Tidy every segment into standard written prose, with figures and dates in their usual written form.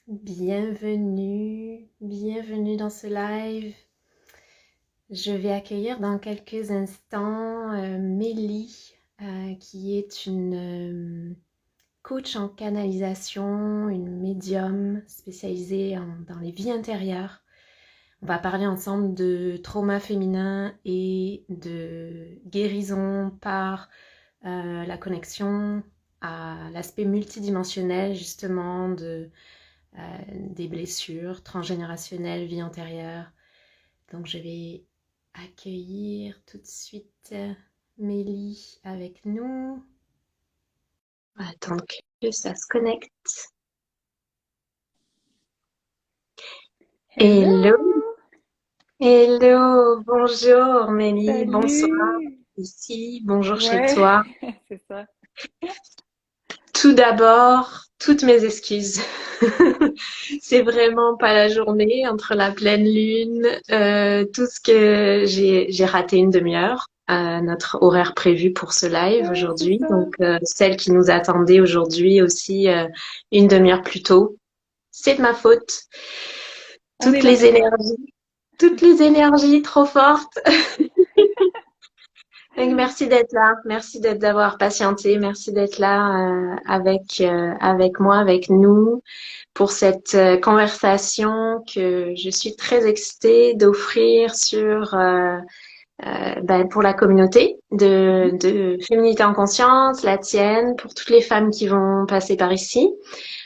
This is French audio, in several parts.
Bienvenue dans ce live. Je vais accueillir dans quelques instants Mélie, qui est une coach en canalisation, une médium spécialisée dans les vies intérieures. On va parler ensemble de trauma féminin et de guérison par la connexion à l'aspect multidimensionnel justement des blessures transgénérationnelles, vie antérieure. Donc je vais accueillir tout de suite Mélie avec nous. On va attendre que ça se connecte. Hello, Hello! hello, bonjour Mélie, bonsoir Salut! ici, bonjour chez Ouais, toi. c'est ça. Tout d'abord, toutes mes excuses. C'est vraiment pas la journée entre la pleine lune, tout ce que j'ai raté une demi-heure à notre horaire prévu pour ce live Ouais, c'est aujourd'hui. ça. Donc celle qui nous attendait aujourd'hui aussi une demi-heure plus tôt, c'est de ma faute. On est Toutes là les pour toi. énergies, toutes les énergies trop fortes. Donc, merci d'être là, merci d'avoir patienté, merci d'être là avec moi, avec nous pour cette conversation que je suis très excitée d'offrir sur pour la communauté Mhm. de Féminité en Conscience, la tienne, pour toutes les femmes qui vont passer par ici,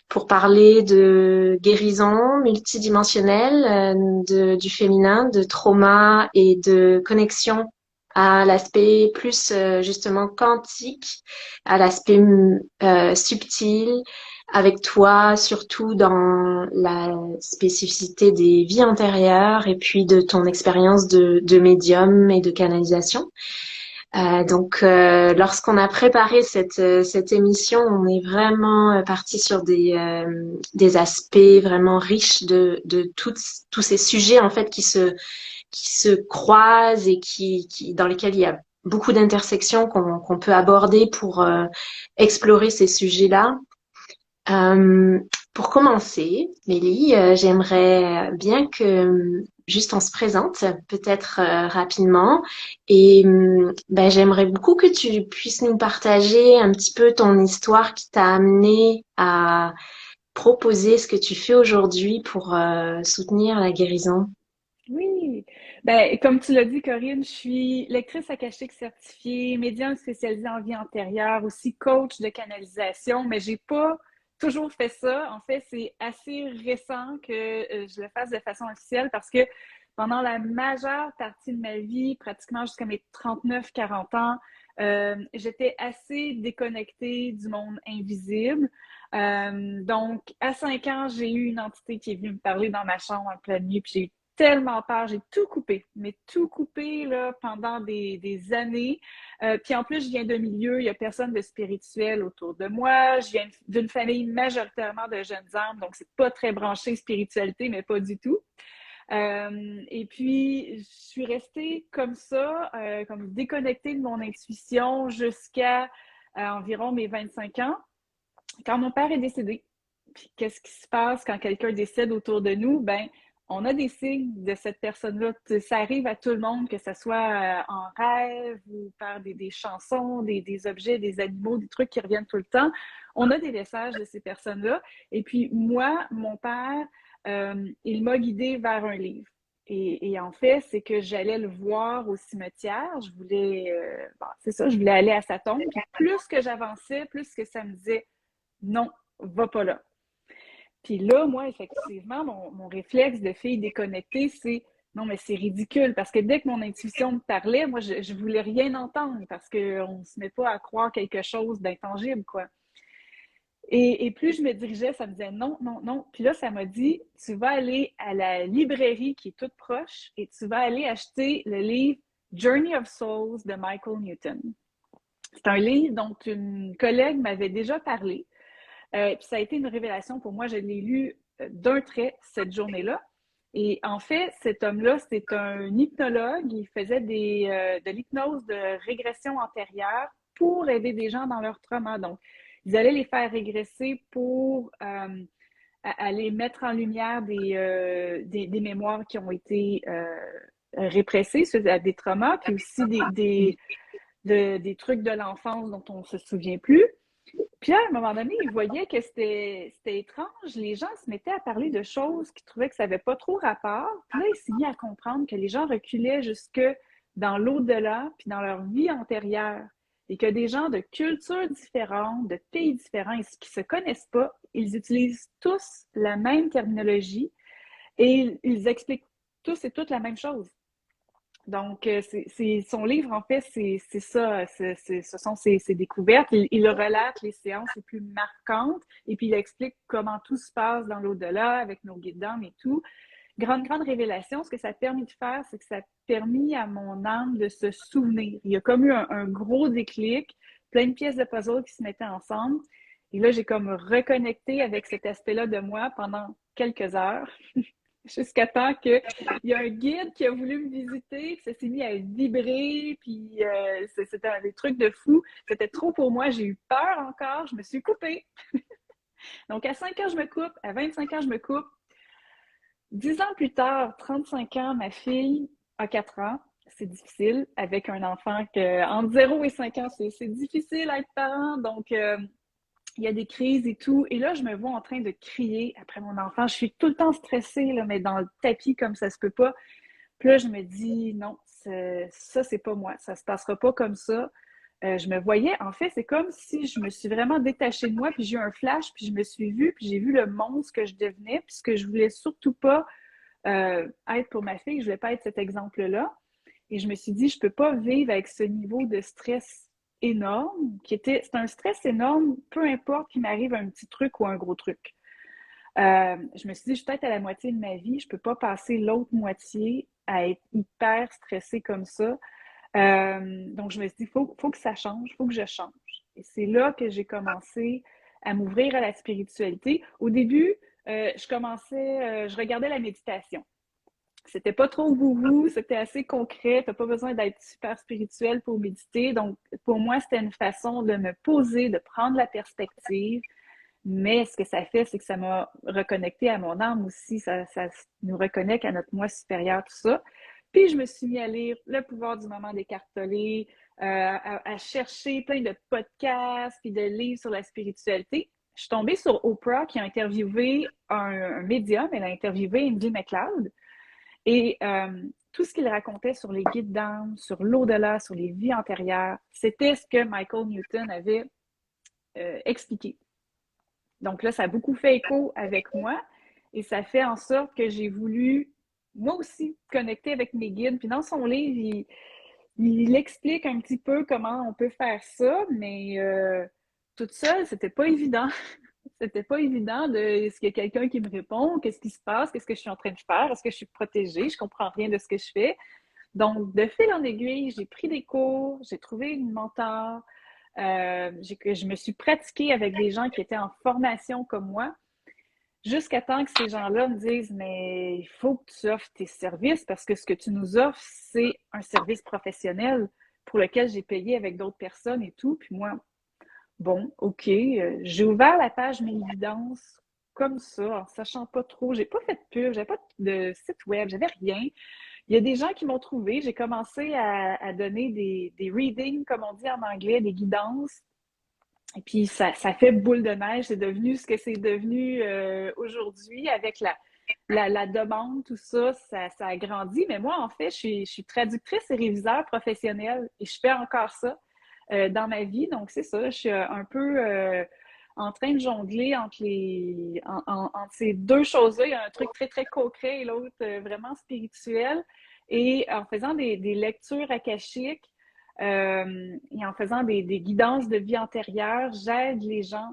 pour parler de guérison multidimensionnelle, du féminin, de trauma et de connexion à l'aspect plus justement quantique, à l'aspect subtil, avec toi, surtout dans la spécificité des vies antérieures et puis de ton expérience de médium et de canalisation. Lorsqu'on a préparé cette émission, on est vraiment parti sur des aspects vraiment riches de tous ces sujets en fait qui se croisent et dans lesquels il y a beaucoup d'intersections qu'on peut aborder pour explorer ces sujets-là. Euh, pour commencer, Mélie, j'aimerais bien que juste on se présente, peut-être rapidement, et j'aimerais beaucoup que tu puisses nous partager un petit peu ton histoire qui t'a amené à proposer ce que tu fais aujourd'hui pour soutenir la guérison. Oui. Ben, comme tu l'as dit, Corinne, je suis lectrice akashique certifiée, médium spécialisée en vie antérieure, aussi coach de canalisation, mais j'ai pas toujours fait ça. En fait, c'est assez récent que je le fasse de façon officielle parce que pendant la majeure partie de ma vie, pratiquement jusqu'à mes 39-40 ans, j'étais assez déconnectée du monde invisible. Donc, à 5 ans, j'ai eu une entité qui est venue me parler dans ma chambre en pleine nuit, puis j'ai eu tellement peur, j'ai tout coupé, mais tout coupé là, pendant des années. Puis en plus, je viens d'un milieu, il n'y a personne de spirituel autour de moi. Je viens d'une famille majoritairement de jeunes âmes, donc c'est pas très branché spiritualité, mais pas du tout. Et puis, je suis restée comme ça, comme déconnectée de mon intuition jusqu'à environ mes 25 ans, quand mon père est décédé. Puis qu'est-ce qui se passe quand quelqu'un décède autour de nous? Ben, on a des signes de cette personne-là. Ça arrive à tout le monde, que ce soit en rêve ou par des chansons, des objets, des animaux, des trucs qui reviennent tout le temps. On a des messages de ces personnes-là. Et puis moi, mon père, il m'a guidée vers un livre. Et en fait, c'est que j'allais le voir au cimetière. Je voulais, bon, c'est ça, je voulais aller à sa tombe. Puis plus que j'avançais, plus que ça me disait non, va pas là. Puis là, moi, effectivement, mon réflexe de fille déconnectée, c'est non, mais c'est ridicule parce que dès que mon intuition me parlait, moi, je voulais rien entendre parce qu'on ne se met pas à croire quelque chose d'intangible, quoi. Et plus je me dirigeais, ça me disait non, non, non. Puis là, ça m'a dit, tu vas aller à la librairie qui est toute proche et tu vas aller acheter le livre Journey of Souls de Michael Newton. C'est un livre dont une collègue m'avait déjà parlé. Puis ça a été une révélation pour moi. Je l'ai lu d'un trait cette journée-là. Et en fait, cet homme-là, c'est un hypnologue. Il faisait de l'hypnose de régression antérieure pour aider des gens dans leur trauma. Donc, ils allaient les faire régresser pour aller mettre en lumière des mémoires qui ont été répressées, des traumas, puis aussi des trucs de l'enfance dont on ne se souvient plus. Puis à un moment donné, il voyait que c'était étrange. Les gens se mettaient à parler de choses qu'ils trouvaient que ça n'avait pas trop rapport. Puis là, il s'est mis à comprendre que les gens reculaient jusque dans l'au-delà, puis dans leur vie antérieure. Et que des gens de cultures différentes, de pays différents, et qui ne se connaissent pas, ils utilisent tous la même terminologie et ils expliquent tous et toutes la même chose. Donc, son livre, en fait, c'est ça, ce sont ses découvertes. Il relate les séances les plus marquantes et puis il explique comment tout se passe dans l'au-delà avec nos guides d'âme et tout. Grande révélation, ce que ça a permis de faire, c'est que ça a permis à mon âme de se souvenir. Il y a comme eu un gros déclic, plein de pièces de puzzle qui se mettaient ensemble. Et là, j'ai comme reconnecté avec cet aspect-là de moi pendant quelques heures. Jusqu'à temps qu'il y a un guide qui a voulu me visiter, puis ça s'est mis à vibrer, puis c'était des trucs de fou. C'était trop pour moi, j'ai eu peur encore, je me suis coupée. Donc à 5 ans, je me coupe, à 25 ans, je me coupe. 10 ans plus tard, 35 ans, ma fille a 4 ans. C'est difficile avec un enfant que entre 0 et 5 ans, c'est difficile à être parent. Donc, il y a des crises et tout. Et là, je me vois en train de crier après mon enfant. Je suis tout le temps stressée, là, mais dans le tapis comme ça se peut pas. Puis là, je me dis, non, ça, c'est pas moi. Ça se passera pas comme ça. Je me voyais, en fait, c'est comme si je me suis vraiment détachée de moi, puis j'ai eu un flash, puis je me suis vue, puis j'ai vu le monstre que je devenais, puis ce que je voulais surtout pas être pour ma fille, je voulais pas être cet exemple-là. Et je me suis dit, je peux pas vivre avec ce niveau de stress énorme, c'est un stress énorme, peu importe qu'il m'arrive un petit truc ou un gros truc. Je me suis dit, je suis peut-être à la moitié de ma vie, je peux pas passer l'autre moitié à être hyper stressée comme ça. Donc, je me suis dit, faut que ça change, faut que je change. Et c'est là que j'ai commencé à m'ouvrir à la spiritualité. Au début, je regardais la méditation. C'était pas trop wouhou, c'était assez concret. T'as pas besoin d'être super spirituel pour méditer. Donc, pour moi, c'était une façon de me poser, de prendre la perspective. Mais ce que ça fait, c'est que ça m'a reconnecté à mon âme aussi. Ça nous reconnecte à notre moi supérieur, tout ça. Puis, je me suis mis à lire Le pouvoir du moment d'Eckhart-Tolle, à chercher plein de podcasts puis de livres sur la spiritualité. Je suis tombée sur Oprah qui a interviewé un médium. Elle a interviewé Andy McLeod. Et tout ce qu'il racontait sur les guides d'âme, sur l'au-delà, sur les vies antérieures, c'était ce que Michael Newton avait expliqué. Donc là, ça a beaucoup fait écho avec moi et ça fait en sorte que j'ai voulu, moi aussi, connecter avec mes guides. Puis dans son livre, il explique un petit peu comment on peut faire ça, mais toute seule, c'était pas évident. C'était pas évident de est-ce qu'il y a quelqu'un qui me répond, qu'est-ce qui se passe, qu'est-ce que je suis en train de faire, est-ce que je suis protégée, je comprends rien de ce que je fais. Donc, de fil en aiguille, j'ai pris des cours, j'ai trouvé une mentor, je me suis pratiquée avec des gens qui étaient en formation comme moi, jusqu'à temps que ces gens-là me disent, mais il faut que tu offres tes services parce que ce que tu nous offres, c'est un service professionnel pour lequel j'ai payé avec d'autres personnes et tout. Puis moi, bon, OK, j'ai ouvert la page Mes évidences comme ça, en sachant pas trop. J'ai pas fait de pub, j'avais pas de site web, j'avais rien. Il y a des gens qui m'ont trouvé. J'ai commencé à donner des readings, comme on dit en anglais, des guidances. Et puis, ça fait boule de neige. C'est devenu ce que c'est devenu aujourd'hui avec la demande, tout ça, ça a grandi. Mais moi, en fait, je suis traductrice et réviseur professionnelle et je fais encore ça dans ma vie. Donc, c'est ça. Je suis un peu en train de jongler entre ces deux choses-là. Il y a un truc très, très concret et l'autre vraiment spirituel. Et en faisant des lectures akashiques et en faisant des guidances de vie antérieure, j'aide les gens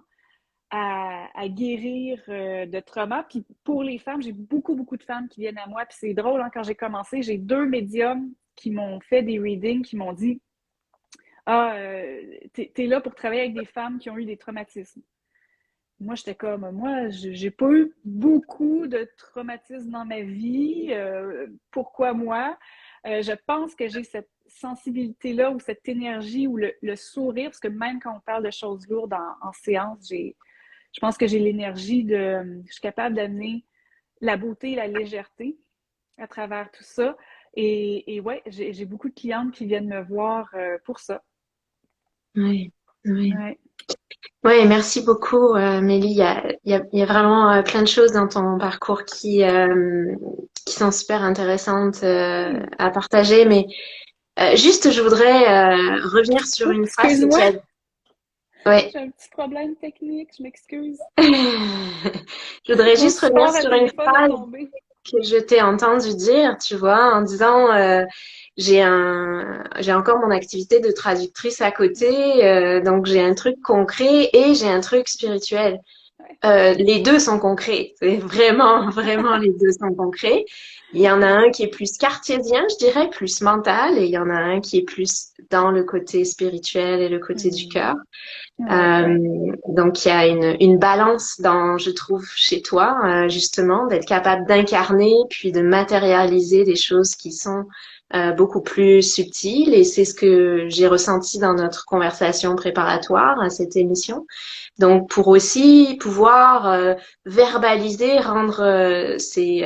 à guérir de trauma. Puis pour les femmes, j'ai beaucoup, beaucoup de femmes qui viennent à moi. Puis c'est drôle, hein, quand j'ai commencé, j'ai 2 médiums qui m'ont fait des readings, qui m'ont dit ah, t'es là pour travailler avec des femmes qui ont eu des traumatismes. Moi, j'étais comme, moi, j'ai pas eu beaucoup de traumatismes dans ma vie. Pourquoi moi? Je pense que j'ai cette sensibilité-là ou cette énergie ou le sourire, parce que même quand on parle de choses lourdes en séance, Je pense que j'ai l'énergie je suis capable d'amener la beauté et la légèreté à travers tout ça. Et ouais, j'ai beaucoup de clientes qui viennent me voir pour ça. Oui, oui. Ouais. Ouais, merci beaucoup, Mélie. Il y a vraiment plein de choses dans ton parcours qui sont super intéressantes Hmm. à partager. Mais juste, je voudrais revenir sur Oups, une phrase que tu excuse-moi, as. Ouais. j'ai un petit problème technique, je m'excuse. Je voudrais Mon juste revenir support à sur une téléphone est phrase tombé. que je t'ai entendu dire, tu vois, en disant j'ai encore mon activité de traductrice à côté, donc j'ai un truc concret et j'ai un truc spirituel. Ouais. Les deux sont concrets. C'est vraiment, vraiment, les deux sont concrets. Il y en a un qui est plus cartésien, je dirais, plus mental, et il y en a un qui est plus dans le côté spirituel et le côté du cœur. Hmm. Ouais, ouais. Donc, il y a une balance dans, je trouve, chez toi, justement, d'être capable d'incarner puis de matérialiser des choses qui sont beaucoup plus subtiles. Et c'est ce que j'ai ressenti dans notre conversation préparatoire à cette émission. Donc, pour aussi pouvoir verbaliser, rendre ces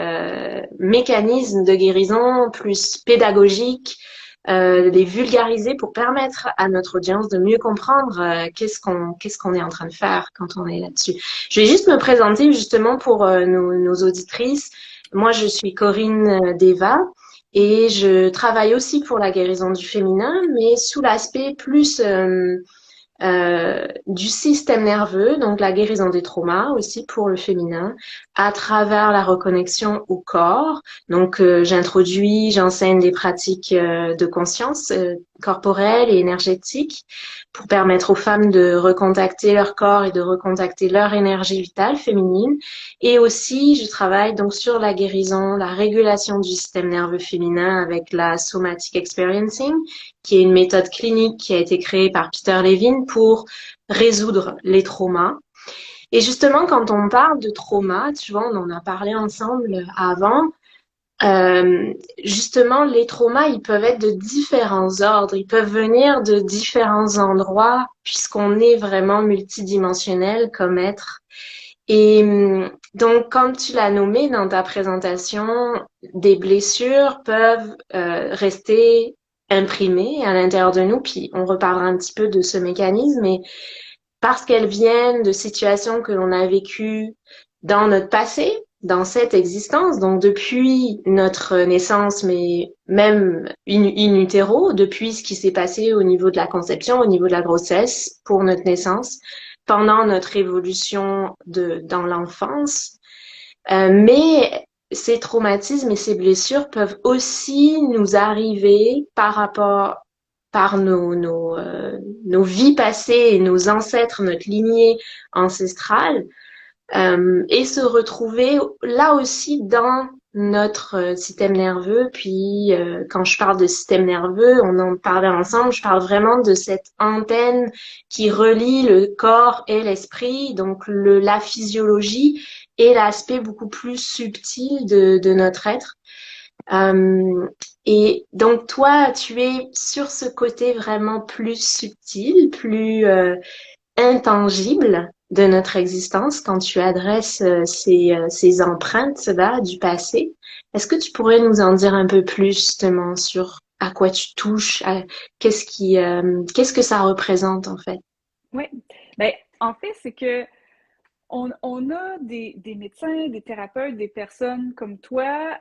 mécanismes de guérison plus pédagogiques, les vulgariser pour permettre à notre audience de mieux comprendre qu'est-ce qu'on est en train de faire quand on est là-dessus. Je vais juste me présenter justement pour nos auditrices. Moi, je suis Corinne Deva. Et je travaille aussi pour la guérison du féminin, mais sous l'aspect plus du système nerveux, donc la guérison des traumas aussi pour le féminin, à travers la reconnexion au corps. Donc j'enseigne des pratiques de conscience corporelle et énergétique pour permettre aux femmes de recontacter leur corps et de recontacter leur énergie vitale féminine. Et aussi, je travaille donc sur la guérison, la régulation du système nerveux féminin avec la somatic experiencing, qui est une méthode clinique qui a été créée par Peter Levine pour résoudre les traumas. Et justement, quand on parle de trauma, tu vois, on en a parlé ensemble avant, justement, les traumas, ils peuvent être de différents ordres, ils peuvent venir de différents endroits, puisqu'on est vraiment multidimensionnel comme être. Et donc, comme tu l'as nommé dans ta présentation, des blessures peuvent rester imprimées à l'intérieur de nous, puis on reparlera un petit peu de ce mécanisme, mais parce qu'elles viennent de situations que l'on a vécues dans notre passé, dans cette existence, donc depuis notre naissance, mais même in utero, depuis ce qui s'est passé au niveau de la conception, au niveau de la grossesse pour notre naissance, pendant notre évolution dans l'enfance. Mais ces traumatismes et ces blessures peuvent aussi nous arriver par nos vies passées et nos ancêtres, notre lignée ancestrale, et se retrouver là aussi dans notre système nerveux. Puis, quand je parle de système nerveux, on en parlait ensemble, je parle vraiment de cette antenne qui relie le corps et l'esprit, donc la physiologie et l'aspect beaucoup plus subtil de notre être. Euh, et donc toi, tu es sur ce côté vraiment plus subtil, plus intangible de notre existence quand tu adresses ces empreintes-là du passé. Est-ce que tu pourrais nous en dire un peu plus justement sur à quoi tu touches, qu'est-ce que ça représente en fait? Oui. Ben, en fait, c'est que on a des médecins, des thérapeutes, des personnes comme toi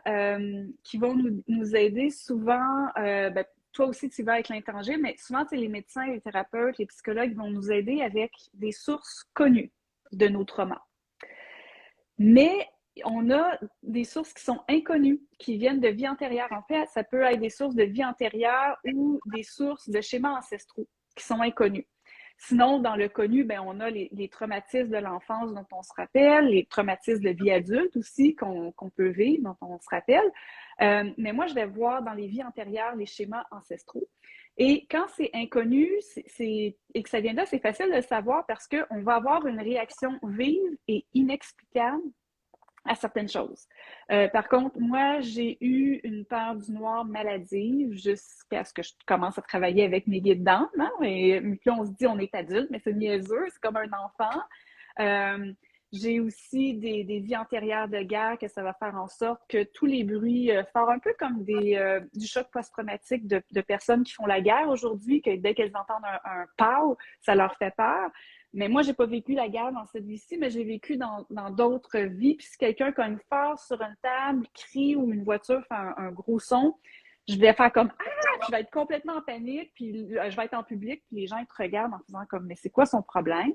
qui vont nous aider souvent. Ben, toi aussi, tu vas avec l'intangible, mais souvent, c'est les médecins, les thérapeutes, les psychologues vont nous aider avec des sources connues de nos traumas. Mais on a des sources qui sont inconnues, qui viennent de vie antérieure. En fait, ça peut être des sources de vie antérieure ou des sources de schémas ancestraux qui sont inconnus. Sinon, dans le connu, ben, on a les traumatismes de l'enfance dont on se rappelle, les traumatismes de vie adulte aussi qu'on peut vivre, dont on se rappelle. Mais moi, je vais voir dans les vies antérieures les schémas ancestraux. Et quand c'est inconnu et que ça vient là, c'est facile de le savoir parce qu'on va avoir une réaction vive et inexplicable à certaines choses. Par contre, moi, j'ai eu une peur du noir maladive jusqu'à ce que je commence à travailler avec mes guides d'âme. Hein? Et puis on se dit, on est adulte, mais c'est niaiseux, c'est comme un enfant. J'ai aussi des vies antérieures de guerre que ça va faire en sorte que tous les bruits forts, un peu comme du choc post-traumatique de personnes qui font la guerre aujourd'hui, que dès qu'elles entendent un pow, ça leur fait peur. Mais moi, j'ai pas vécu la guerre dans cette vie-ci, mais j'ai vécu dans d'autres vies. Puis si quelqu'un cogne fort sur une table, crie ou une voiture fait un gros son, je vais faire comme ah, je vais être complètement en panique, puis je vais être en public, puis les gens ils te regardent en faisant comme mais c'est quoi son problème?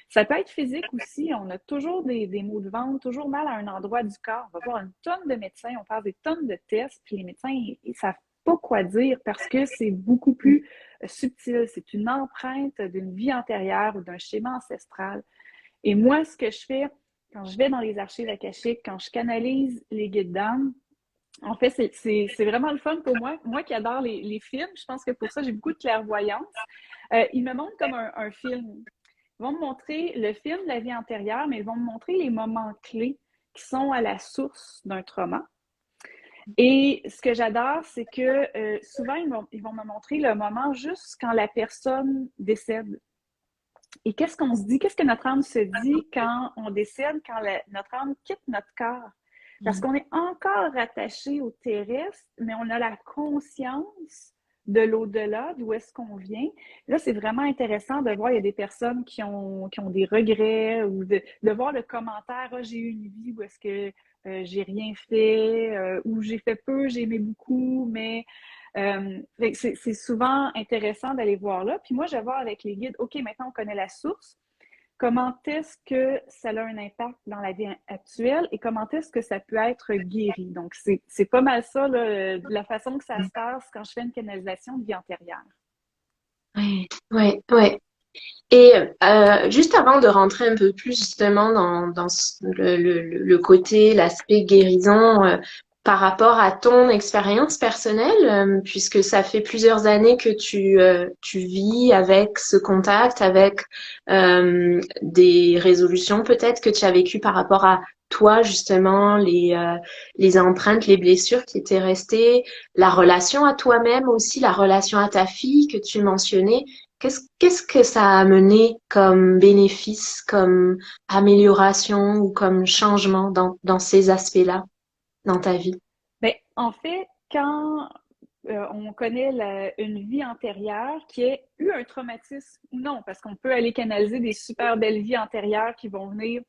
Ça peut être physique aussi. On a toujours des maux de ventre, toujours mal à un endroit du corps. On va voir une tonne de médecins, on fait des tonnes de tests, puis les médecins, ils savent pas quoi dire parce que c'est beaucoup plus subtil. C'est une empreinte d'une vie antérieure ou d'un schéma ancestral. Et moi, ce que je fais quand je vais dans les archives akashiques, quand je canalise les guides d'âme, en fait, c'est vraiment le fun pour moi. Moi qui adore les films, je pense que pour ça, j'ai beaucoup de clairvoyance. Ils me montrent comme un film. Ils vont me montrer le film de la vie antérieure, mais ils vont me montrer les moments clés qui sont à la source d'un trauma. Et ce que j'adore, c'est que souvent, ils vont me montrer le moment juste quand la personne décède. Et qu'est-ce qu'on se dit? Qu'est-ce que notre âme se dit quand on décède, quand notre âme quitte notre corps? Parce qu'on est encore rattaché au terrestre, mais on a la conscience de l'au-delà, d'où est-ce qu'on vient. Là, c'est vraiment intéressant de voir, il y a des personnes qui ont des regrets ou de voir le commentaire, ah, j'ai eu une vie où est-ce que j'ai rien fait, ou j'ai fait peu, j'ai aimé beaucoup, mais c'est souvent intéressant d'aller voir là. Puis moi, je vais voir avec les guides, OK, maintenant on connaît la source. Comment est-ce que ça a un impact dans la vie actuelle et comment est-ce que ça peut être guéri? Donc, c'est pas mal ça, là, la façon que ça se passe quand je fais une canalisation de vie antérieure. Ouais, ouais, ouais. Et juste avant de rentrer un peu plus justement dans le côté, l'aspect guérison, par rapport à ton expérience personnelle, puisque ça fait plusieurs années que tu vis avec ce contact, avec des résolutions peut-être que tu as vécues par rapport à toi justement, les empreintes, les blessures qui étaient restées, la relation à toi-même aussi, la relation à ta fille que tu mentionnais. Qu'est-ce que ça a amené comme bénéfice, comme amélioration ou comme changement dans ces aspects-là dans ta vie? Bien, en fait, quand on connaît une vie antérieure qui a eu un traumatisme ou non, parce qu'on peut aller canaliser des super belles vies antérieures qui vont venir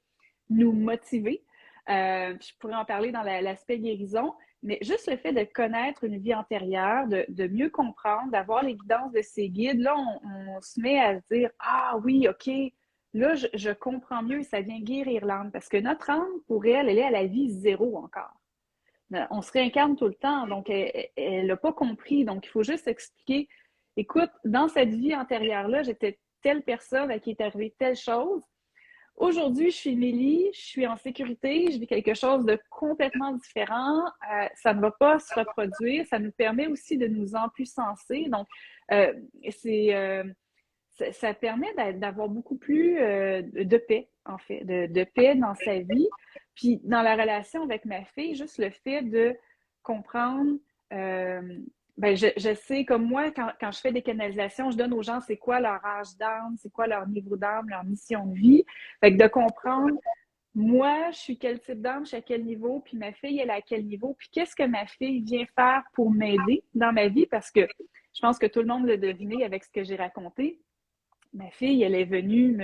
nous motiver. Je pourrais en parler dans l'aspect guérison, mais juste le fait de connaître une vie antérieure, de mieux comprendre, d'avoir les guidances de ces guides, là, on se met à se dire, ah oui, OK, là, je comprends mieux et ça vient guérir l'âme. Parce que notre âme, pour elle, elle est à la vie zéro encore. On se réincarne tout le temps, donc elle n'a pas compris. Donc, il faut juste expliquer, écoute, dans cette vie antérieure-là, j'étais telle personne à qui est arrivé telle chose. Aujourd'hui, je suis Mélie, je suis en sécurité, je vis quelque chose de complètement différent. Ça ne va pas se reproduire. Ça nous permet aussi de nous empuissancer. Donc, euh, c'est, euh, ça permet d'avoir beaucoup plus de paix, en fait, de paix dans sa vie. Puis, dans la relation avec ma fille, juste le fait de comprendre, euh, ben je sais, comme moi, quand je fais des canalisations, je donne aux gens c'est quoi leur âge d'âme, c'est quoi leur niveau d'âme, leur mission de vie. Fait que de comprendre, moi, je suis quel type d'âme, je suis à quel niveau, puis ma fille, elle est à quel niveau, puis qu'est-ce que ma fille vient faire pour m'aider dans ma vie, parce que je pense que tout le monde l'a deviné avec ce que j'ai raconté. Ma fille, elle est venue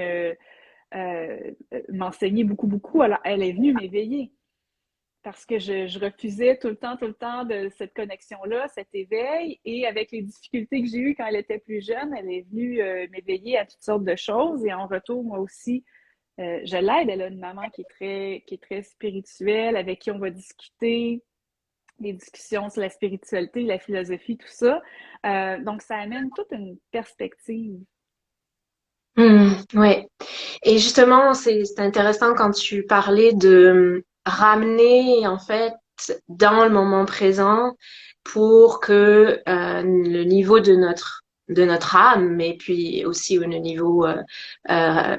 m'enseigner beaucoup, beaucoup. Alors, elle est venue m'éveiller parce que je refusais tout le temps de cette connexion-là, cet éveil. Et avec les difficultés que j'ai eues quand elle était plus jeune, elle est venue m'éveiller à toutes sortes de choses. Et en retour, moi aussi, je l'aide. Elle a une maman qui est très spirituelle, avec qui on va discuter des discussions sur la spiritualité, la philosophie, tout ça. Donc, ça amène toute une perspective. Ouais. Et justement, c'est intéressant quand tu parlais de ramener en fait dans le moment présent pour que le niveau de notre âme, mais puis aussi au niveau euh, euh,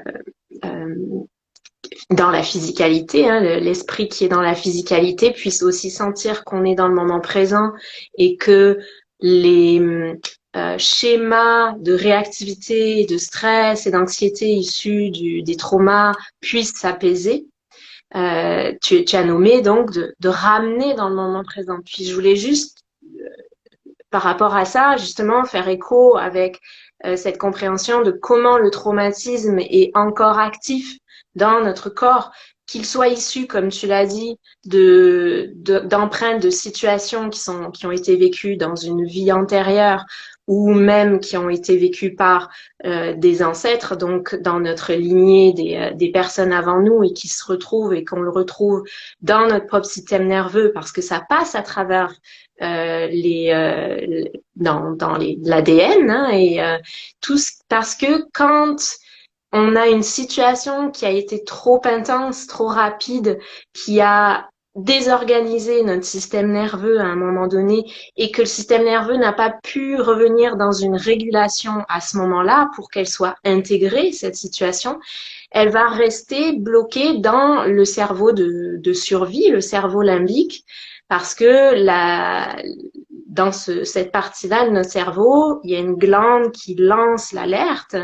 dans la physicalité, hein, l'esprit qui est dans la physicalité puisse aussi sentir qu'on est dans le moment présent et que les schémas de réactivité, de stress et d'anxiété issus des traumas puissent s'apaiser. Tu as nommé donc de ramener dans le moment présent. Puis je voulais juste, par rapport à ça, justement, faire écho avec cette compréhension de comment le traumatisme est encore actif dans notre corps, qu'il soit issu, comme tu l'as dit, d'empreintes de situations qui ont été vécues dans une vie antérieure ou même qui ont été vécues par des ancêtres, donc dans notre lignée des personnes avant nous et qui se retrouvent et qu'on le retrouve dans notre propre système nerveux parce que ça passe à travers dans l'ADN, hein, et parce que quand on a une situation qui a été trop intense, trop rapide, qui a désorganisé notre système nerveux à un moment donné et que le système nerveux n'a pas pu revenir dans une régulation à ce moment-là pour qu'elle soit intégrée, cette situation, elle va rester bloquée dans le cerveau de survie, le cerveau limbique, parce que dans cette partie-là de notre cerveau, il y a une glande qui lance l'alerte.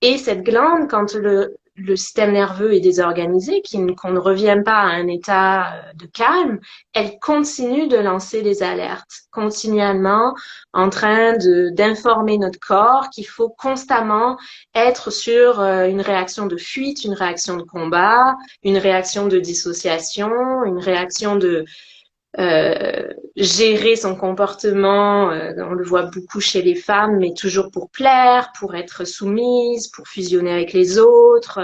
Et cette glande, quand le système nerveux est désorganisé, qu'on ne revienne pas à un état de calme, elle continue de lancer les alertes, continuellement en train d'informer notre corps qu'il faut constamment être sur une réaction de fuite, une réaction de combat, une réaction de dissociation, une réaction de gérer son comportement, on le voit beaucoup chez les femmes, mais toujours pour plaire, pour être soumise, pour fusionner avec les autres,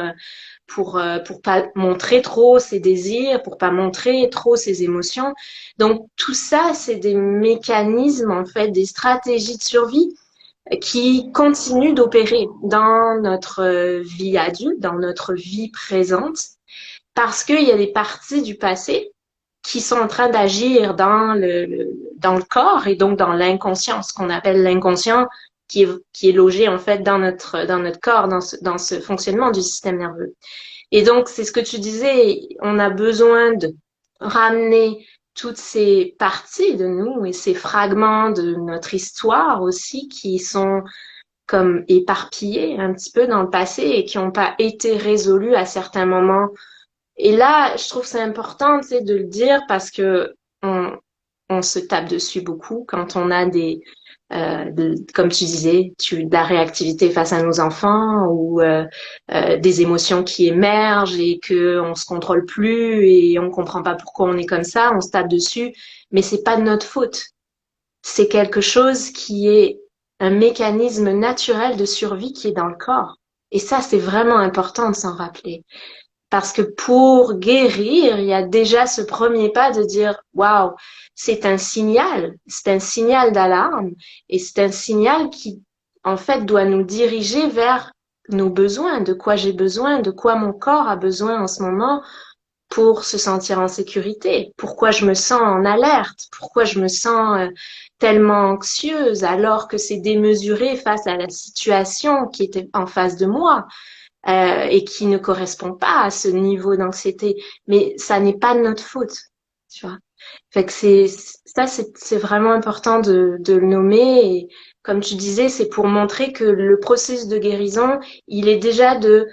pour pas montrer trop ses désirs, pour pas montrer trop ses émotions. Donc tout ça, c'est des mécanismes en fait, des stratégies de survie qui continuent d'opérer dans notre vie adulte, dans notre vie présente, parce qu'il y a des parties du passé qui sont en train d'agir dans le corps et donc dans l'inconscient, ce qu'on appelle l'inconscient, qui est logé en fait dans notre corps, dans ce fonctionnement du système nerveux. Et donc, c'est ce que tu disais, on a besoin de ramener toutes ces parties de nous et ces fragments de notre histoire aussi qui sont comme éparpillés un petit peu dans le passé et qui n'ont pas été résolus à certains moments. Et là, je trouve c'est important, tu sais, de le dire parce que on se tape dessus beaucoup quand on a comme tu disais, de la réactivité face à nos enfants ou des émotions qui émergent et que on se contrôle plus et on comprend pas pourquoi on est comme ça, on se tape dessus, mais c'est pas de notre faute. C'est quelque chose qui est un mécanisme naturel de survie qui est dans le corps. Et ça, c'est vraiment important de s'en rappeler. Parce que pour guérir, il y a déjà ce premier pas de dire, waouh, c'est un signal d'alarme et c'est un signal qui, en fait, doit nous diriger vers nos besoins, de quoi j'ai besoin, de quoi mon corps a besoin en ce moment pour se sentir en sécurité, pourquoi je me sens en alerte, pourquoi je me sens tellement anxieuse alors que c'est démesuré face à la situation qui était en face de moi et qui ne correspond pas à ce niveau d'anxiété. Mais ça n'est pas de notre faute, tu vois. Fait que c'est vraiment important de le nommer. Et comme tu disais, c'est pour montrer que le processus de guérison, il est déjà de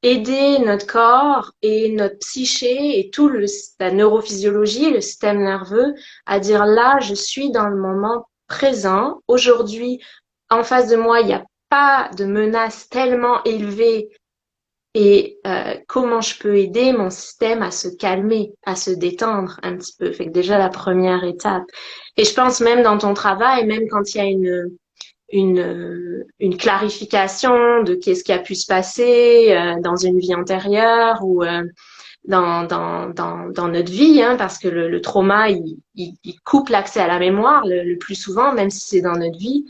aider notre corps et notre psyché et tout la neurophysiologie, le système nerveux à dire là, je suis dans le moment présent. Aujourd'hui, en face de moi, il n'y a pas de menace tellement élevée et comment je peux aider mon système à se calmer, à se détendre un petit peu. Fait que déjà la première étape. Et je pense même dans ton travail, même quand il y a une clarification de qu'est-ce qui a pu se passer dans une vie antérieure ou dans notre vie, hein, parce que le trauma, il coupe l'accès à la mémoire le plus souvent, même si c'est dans notre vie.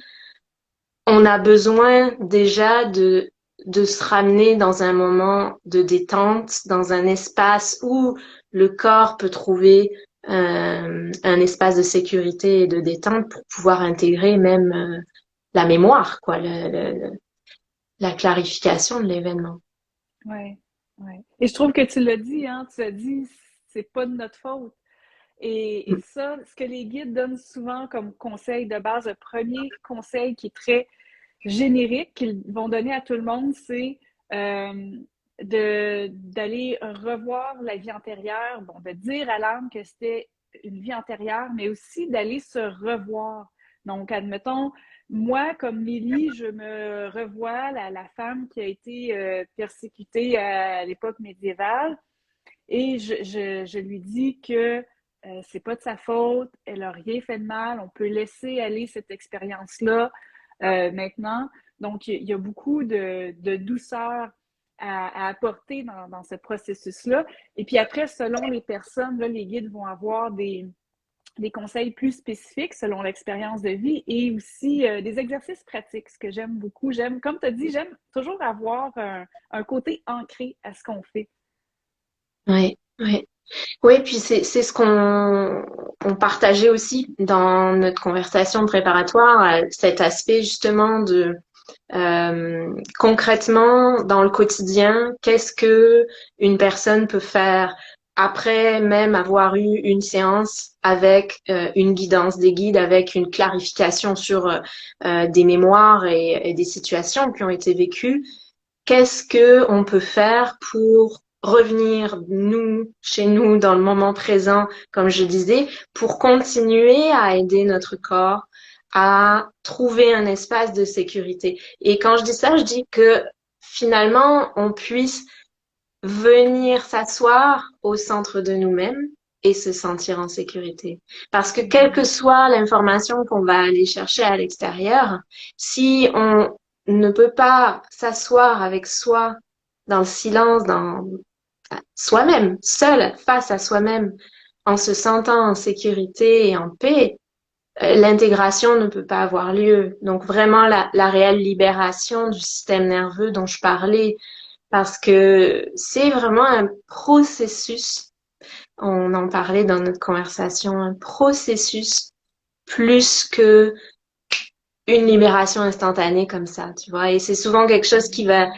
On a besoin déjà de se ramener dans un moment de détente, dans un espace où le corps peut trouver un espace de sécurité et de détente pour pouvoir intégrer même la mémoire, quoi, la clarification de l'événement. Ouais, ouais. Et je trouve que tu l'as dit, hein, tu as dit, c'est pas de notre faute. Et ça, ce que les guides donnent souvent comme conseil de base, le premier conseil qui est très générique qu'ils vont donner à tout le monde, c'est euh, d'aller revoir la vie antérieure, bon, de dire à l'âme que c'était une vie antérieure, mais aussi d'aller se revoir. Donc, admettons, moi, comme Lily, je me revois la femme qui a été persécutée à l'époque médiévale et je lui dis que c'est pas de sa faute, elle a rien fait de mal, on peut laisser aller cette expérience-là maintenant. Donc, il y a beaucoup de douceur à apporter dans ce processus-là. Et puis après, selon les personnes, là, les guides vont avoir des conseils plus spécifiques selon l'expérience de vie et aussi des exercices pratiques, ce que j'aime beaucoup. J'aime, comme tu as dit, j'aime toujours avoir un côté ancré à ce qu'on fait. Ouais, ouais. Oui, puis c'est ce qu'on partageait aussi dans notre conversation préparatoire, cet aspect justement de concrètement dans le quotidien, qu'est-ce que une personne peut faire après même avoir eu une séance avec une guidance des guides, avec une clarification sur des mémoires et des situations qui ont été vécues. Qu'est-ce que on peut faire pour revenir nous, chez nous, dans le moment présent, comme je disais, pour continuer à aider notre corps à trouver un espace de sécurité. Et quand je dis ça, je dis que finalement, on puisse venir s'asseoir au centre de nous-mêmes et se sentir en sécurité. Parce que quelle que soit l'information qu'on va aller chercher à l'extérieur, si on ne peut pas s'asseoir avec soi dans le silence, dans soi-même, seul, face à soi-même, en se sentant en sécurité et en paix, l'intégration ne peut pas avoir lieu. Donc vraiment la réelle libération du système nerveux dont je parlais, parce que c'est vraiment un processus, on en parlait dans notre conversation, un processus plus que une libération instantanée comme ça, tu vois. Et c'est souvent quelque chose qui va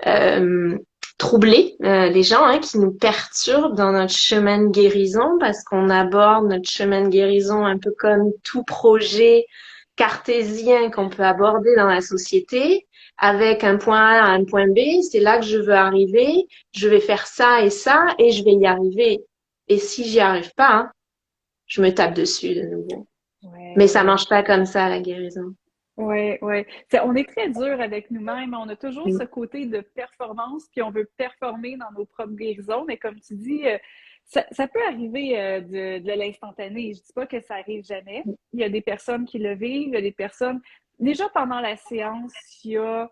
euh, troubler les gens, hein, qui nous perturbent dans notre chemin de guérison, parce qu'on aborde notre chemin de guérison un peu comme tout projet cartésien qu'on peut aborder dans la société, avec un point A à un point B, c'est là que je veux arriver, je vais faire ça et je vais y arriver. Et si j'y arrive pas, hein, je me tape dessus de nouveau. Ouais, Mais ça ouais. marche pas comme ça, la guérison. Oui, oui. On est très dur avec nous-mêmes. On a toujours ce côté de performance, puis on veut performer dans nos propres guérisons. Mais comme tu dis, ça peut arriver de l'instantané. Je dis pas que ça arrive jamais. Il y a des personnes qui le vivent, il y a des personnes. Déjà pendant la séance, il y a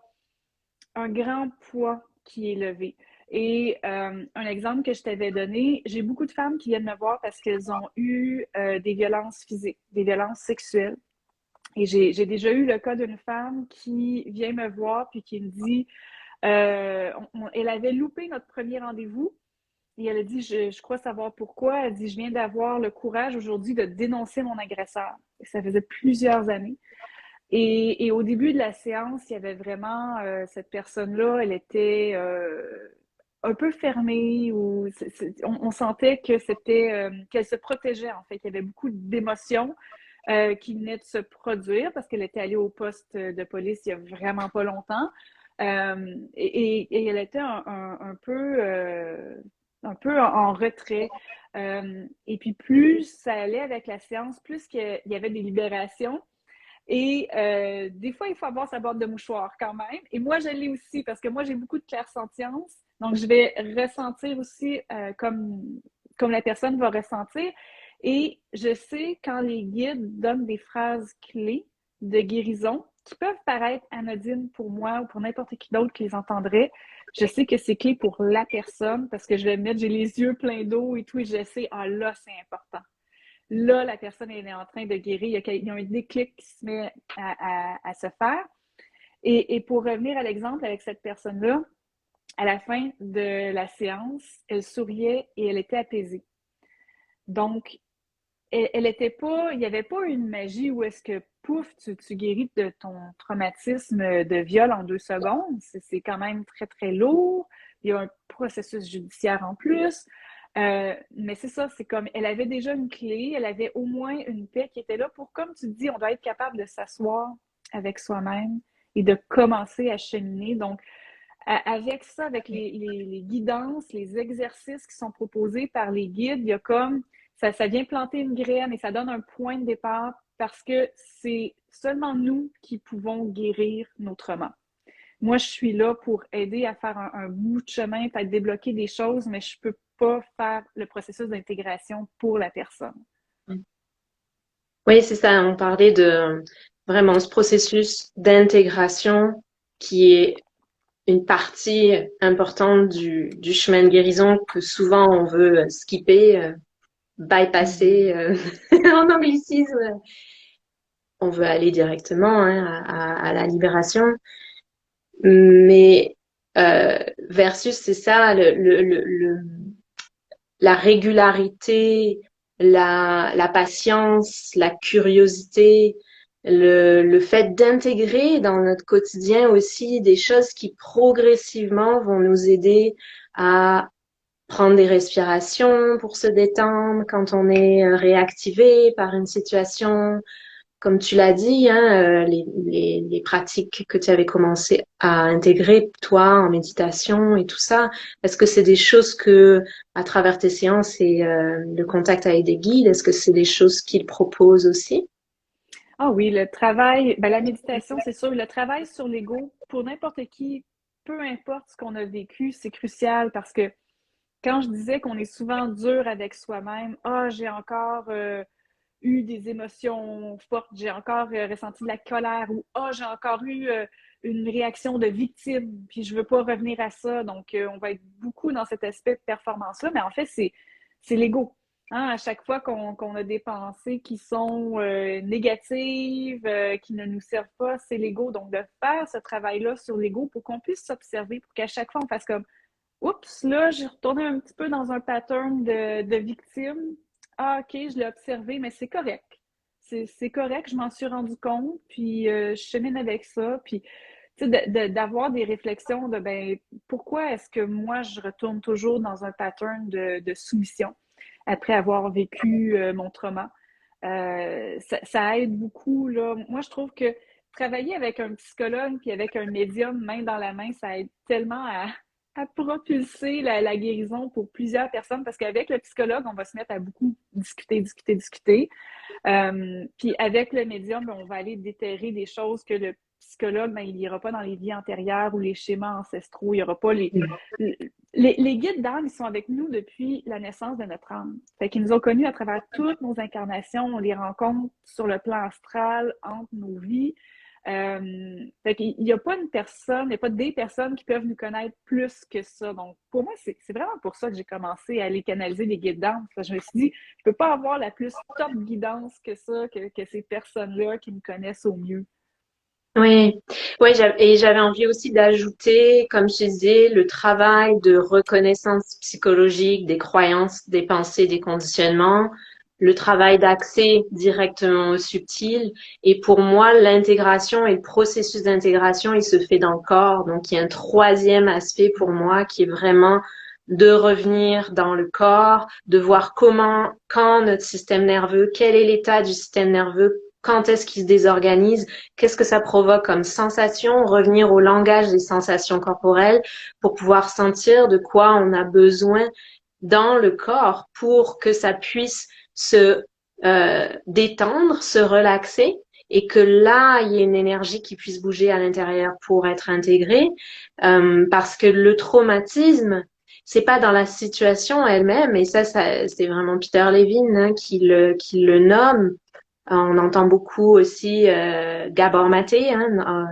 un grand poids qui est levé. Et un exemple que je t'avais donné, j'ai beaucoup de femmes qui viennent me voir parce qu'elles ont eu des violences physiques, des violences sexuelles. Et j'ai déjà eu le cas d'une femme qui vient me voir puis qui me dit elle avait loupé notre premier rendez-vous et elle a dit je crois savoir pourquoi. Elle dit je viens d'avoir le courage aujourd'hui de dénoncer mon agresseur. Et ça faisait plusieurs années. Et au début de la séance, il y avait vraiment cette personne-là, elle était un peu fermée ou on sentait que c'était qu'elle se protégeait en fait, qu'il y avait beaucoup d'émotions qui venait de se produire parce qu'elle était allée au poste de police il y a vraiment pas longtemps. Et elle était un peu en retrait. Et puis plus ça allait avec la séance, plus qu'il y avait des libérations. Et des fois, il faut avoir sa boîte de mouchoirs quand même. Et moi, je l'ai aussi parce que moi, j'ai beaucoup de clairsentience. Donc, je vais ressentir aussi comme la personne va ressentir. Et je sais quand les guides donnent des phrases clés de guérison qui peuvent paraître anodines pour moi ou pour n'importe qui d'autre qui les entendrait, je sais que c'est clé pour la personne parce que je vais me mettre, j'ai les yeux pleins d'eau et tout, et je sais, ah là, c'est important. Là, la personne elle est en train de guérir. Il y a un déclic qui se met à se faire. Et pour revenir à l'exemple avec cette personne-là, à la fin de la séance, elle souriait et elle était apaisée. Donc, elle était pas, il n'y avait pas une magie où est-ce que, pouf, tu guéris de ton traumatisme de viol en 2 secondes. C'est quand même très, très lourd. Il y a un processus judiciaire en plus. Mais c'est ça, c'est comme elle avait déjà une clé, elle avait au moins une paix qui était là pour, comme tu dis, on doit être capable de s'asseoir avec soi-même et de commencer à cheminer. Donc, avec ça, avec les guidances, les exercices qui sont proposés par les guides, il y a comme ça vient planter une graine et ça donne un point de départ parce que c'est seulement nous qui pouvons guérir nos traumas. Moi, je suis là pour aider à faire un bout de chemin, peut-être débloquer des choses, mais je peux pas faire le processus d'intégration pour la personne. Oui, c'est ça. On parlait de vraiment ce processus d'intégration qui est une partie importante du chemin de guérison que souvent on veut skipper, bypasser en anglicisme. On veut aller directement hein, à la libération. Mais versus, c'est ça, la régularité, la patience, la curiosité, le fait d'intégrer dans notre quotidien aussi des choses qui progressivement vont nous aider à prendre des respirations pour se détendre quand on est réactivé par une situation, comme tu l'as dit, hein, les pratiques que tu avais commencé à intégrer, toi, en méditation et tout ça, est-ce que c'est des choses que, à travers tes séances et le contact avec des guides, est-ce que c'est des choses qu'ils proposent aussi? Ah oui, le travail, ben la méditation, c'est sûr, le travail sur l'ego, pour n'importe qui, peu importe ce qu'on a vécu, c'est crucial parce que quand je disais qu'on est souvent dur avec soi-même, ah, j'ai encore eu des émotions fortes, j'ai encore ressenti de la colère ou ah, j'ai encore eu une réaction de victime, puis je veux pas revenir à ça. Donc, on va être beaucoup dans cet aspect de performance-là, mais en fait, c'est l'ego. Hein, à chaque fois qu'on a des pensées qui sont négatives, qui ne nous servent pas, c'est l'ego. Donc, de faire ce travail-là sur l'ego pour qu'on puisse s'observer, pour qu'à chaque fois, on fasse comme oups, là, j'ai retourné un petit peu dans un pattern de victime. Ah, OK, je l'ai observé, mais c'est correct. C'est correct, je m'en suis rendu compte, puis je chemine avec ça. Puis, tu sais, d'avoir des réflexions de, ben, pourquoi est-ce que moi, je retourne toujours dans un pattern de soumission après avoir vécu mon trauma? Ça aide beaucoup, là. Moi, je trouve que travailler avec un psychologue puis avec un médium main dans la main, ça aide tellement à propulser la guérison pour plusieurs personnes parce qu'avec le psychologue, on va se mettre à beaucoup discuter, discuter, discuter. Puis avec le médium, ben, on va aller déterrer des choses que le psychologue, ben, il n'ira pas dans les vies antérieures ou les schémas ancestraux. Il n'y aura pas les guides d'âme, ils sont avec nous depuis la naissance de notre âme. Fait qu'ils nous ont connus à travers toutes nos incarnations. On les rencontre sur le plan astral, entre nos vies. Fait qu'il n'y a pas une personne, il n'y a pas des personnes qui peuvent nous connaître plus que ça. Donc, pour moi, c'est vraiment pour ça que j'ai commencé à aller canaliser les guides d'âme. Je me suis dit, je peux pas avoir la plus top guidance que ça, que ces personnes-là qui me connaissent au mieux. Oui, ouais, et j'avais envie aussi d'ajouter, comme je disais, le travail de reconnaissance psychologique des croyances, des pensées, des conditionnements, le travail d'accès directement au subtil. Et pour moi, l'intégration et le processus d'intégration, il se fait dans le corps. Donc, il y a un troisième aspect pour moi qui est vraiment de revenir dans le corps, de voir comment, quand notre système nerveux, quel est l'état du système nerveux, quand est-ce qu'il se désorganise, qu'est-ce que ça provoque comme sensation, revenir au langage des sensations corporelles pour pouvoir sentir de quoi on a besoin dans le corps pour que ça puisse se détendre, se relaxer et que là, il y ait une énergie qui puisse bouger à l'intérieur pour être intégrée. Parce que le traumatisme, c'est pas dans la situation elle-même, et ça c'est vraiment Peter Levine hein, qui le nomme. On entend beaucoup aussi Gabor Maté hein,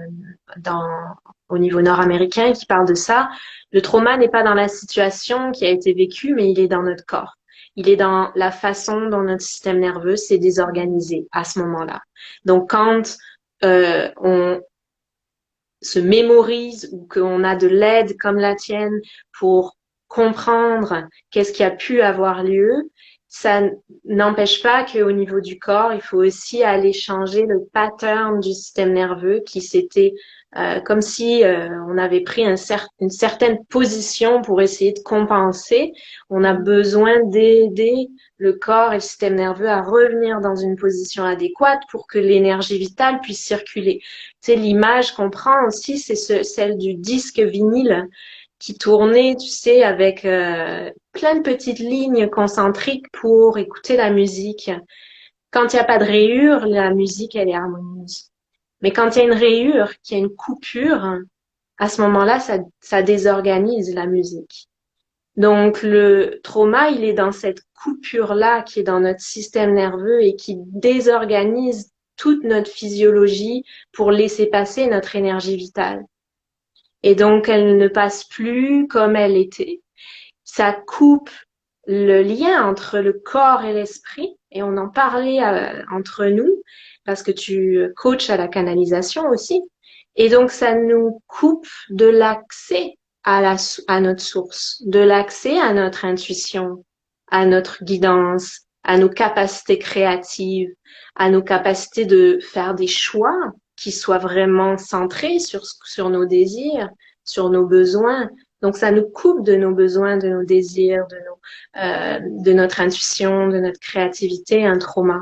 au niveau nord-américain qui parle de ça. Le trauma n'est pas dans la situation qui a été vécue, mais il est dans notre corps. Il est dans la façon dont notre système nerveux s'est désorganisé à ce moment-là. Donc, quand on se mémorise ou qu'on a de l'aide comme la tienne pour comprendre qu'est-ce qui a pu avoir lieu, ça n'empêche pas qu'au niveau du corps, il faut aussi aller changer le pattern du système nerveux qui s'était comme si on avait pris une certaine position pour essayer de compenser. On a besoin d'aider le corps et le système nerveux à revenir dans une position adéquate pour que l'énergie vitale puisse circuler. Tu sais, l'image qu'on prend aussi, c'est celle du disque vinyle qui tournait, tu sais, avec plein de petites lignes concentriques pour écouter la musique. Quand il n'y a pas de rayure, la musique, elle est harmonieuse. Mais quand il y a une rayure, qu'il y a une coupure, à ce moment-là, ça désorganise la musique. Donc, le trauma, il est dans cette coupure-là qui est dans notre système nerveux et qui désorganise toute notre physiologie pour laisser passer notre énergie vitale. Et donc, elle ne passe plus comme elle était. Ça coupe le lien entre le corps et l'esprit. Et on en parlait entre nous parce que tu coaches à la canalisation aussi. Et donc, ça nous coupe de l'accès à notre source, de l'accès à notre intuition, à notre guidance, à nos capacités créatives, à nos capacités de faire des choix qui soient vraiment centrés sur nos désirs, sur nos besoins. Donc, ça nous coupe de nos besoins, de nos désirs, de notre intuition, de notre créativité, un trauma.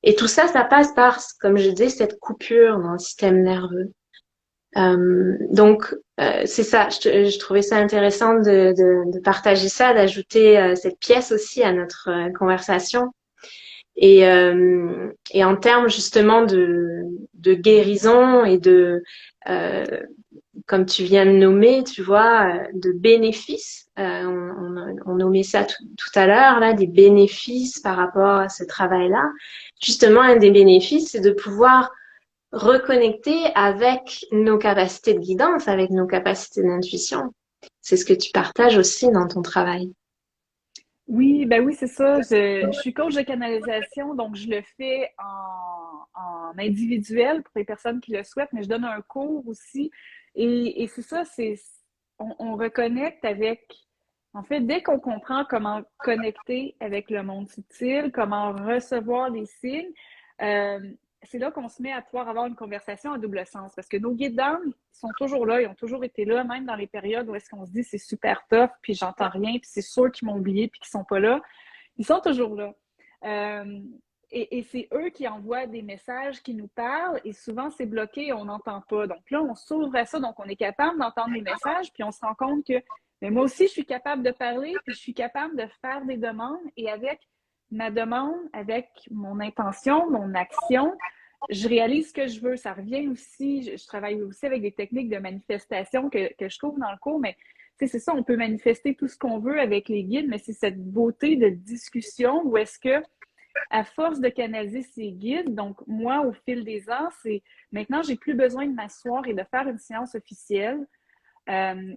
Et tout ça, ça passe par, comme je dis, cette coupure dans le système nerveux. Donc, c'est ça. Je trouvais ça intéressant de partager ça, d'ajouter cette pièce aussi à notre conversation. Et en termes justement de guérison et euh, comme tu viens de nommer, tu vois, de bénéfices. On nommait ça tout à l'heure, là, des bénéfices par rapport à ce travail-là. Justement, un des bénéfices, c'est de pouvoir reconnecter avec nos capacités de guidance, avec nos capacités d'intuition. C'est ce que tu partages aussi dans ton travail. Oui, ben oui, c'est ça. Je suis coach de canalisation, donc je le fais en individuel pour les personnes qui le souhaitent, mais je donne un cours aussi. Et c'est ça, on reconnecte avec, en fait, dès qu'on comprend comment connecter avec le monde subtil, comment recevoir les signes, euh, c'est là qu'on se met à pouvoir avoir une conversation à double sens. Parce que nos guides d'âme sont toujours là, ils ont toujours été là, même dans les périodes où est-ce qu'on se dit c'est super tough, puis j'entends rien, puis c'est sûr qu'ils m'ont oublié, puis qu'ils sont pas là. Ils sont toujours là. Euh, et c'est eux qui envoient des messages qui nous parlent, et souvent c'est bloqué et on n'entend pas. Donc là, on s'ouvre à ça, donc on est capable d'entendre les messages, puis on se rend compte que mais moi aussi, je suis capable de parler, puis je suis capable de faire des demandes, et avec ma demande, avec mon intention, mon action, je réalise ce que je veux. Ça revient aussi, je travaille aussi avec des techniques de manifestation que je trouve dans le cours, mais c'est ça, on peut manifester tout ce qu'on veut avec les guides, mais c'est cette beauté de discussion où est-ce que, à force de canaliser ces guides, donc moi, au fil des ans, c'est maintenant, j'ai plus besoin de m'asseoir et de faire une séance officielle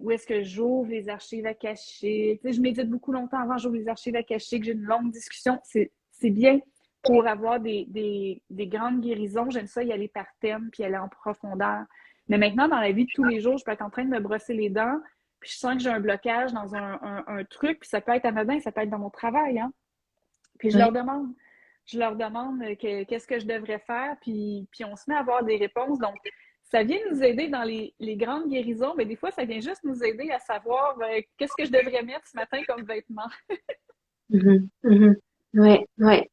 où est-ce que j'ouvre les archives akashiques. Tu sais, je médite beaucoup longtemps avant, j'ouvre les archives akashiques, j'ai une longue discussion. C'est bien pour avoir des grandes guérisons. J'aime ça y aller par thème puis aller en profondeur. Mais maintenant, dans la vie de tous les jours, je peux être en train de me brosser les dents, puis je sens que j'ai un blocage dans un truc, puis ça peut être anodin, ça peut être dans mon travail, hein. Puis je leur Oui. demande. Je leur demande qu'est-ce que je devrais faire, puis on se met à avoir des réponses. Donc, ça vient nous aider dans les grandes guérisons, mais des fois, ça vient juste nous aider à savoir qu'est-ce que je devrais mettre ce matin comme vêtements. Mhm, mhm. Ouais, ouais.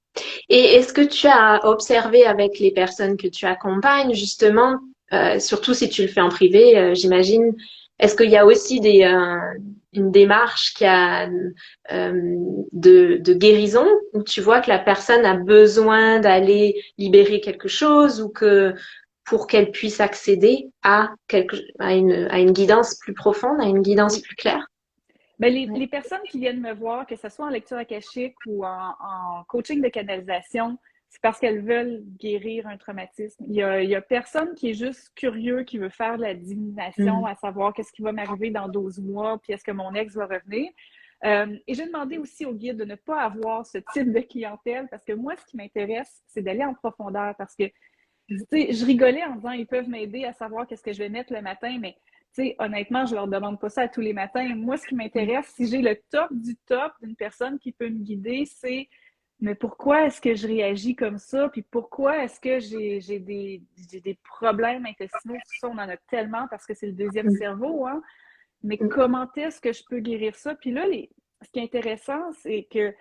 Et est-ce que tu as observé avec les personnes que tu accompagnes, justement, surtout si tu le fais en privé, j'imagine, est-ce qu'il y a aussi une démarche qui a de guérison où tu vois que la personne a besoin d'aller libérer quelque chose ou que pour qu'elle puisse accéder à une guidance plus profonde, à une guidance Oui. plus claire? Ben, les Ouais. personnes qui viennent me voir, que ce soit en lecture akashique ou en coaching de canalisation, c'est parce qu'elles veulent guérir un traumatisme. Il y a personne qui est juste curieux, qui veut faire de la divination, Mhm. à savoir qu'est-ce qui va m'arriver dans 12 mois, puis est-ce que mon ex va revenir. Et j'ai demandé aussi au guide de ne pas avoir ce type de clientèle parce que moi, ce qui m'intéresse, c'est d'aller en profondeur parce que tu sais, je rigolais en disant ils peuvent m'aider à savoir qu'est-ce que je vais mettre le matin, mais tu sais, honnêtement, je leur demande pas ça à tous les matins. Moi, ce qui m'intéresse, si j'ai le top du top d'une personne qui peut me guider, c'est mais pourquoi est-ce que je réagis comme ça? Puis pourquoi est-ce que j'ai des problèmes intestinaux? Ça, on en a tellement parce que c'est le deuxième Mm. cerveau, hein? Mais Mm. comment est-ce que je peux guérir ça? Puis là, ce qui est intéressant, c'est que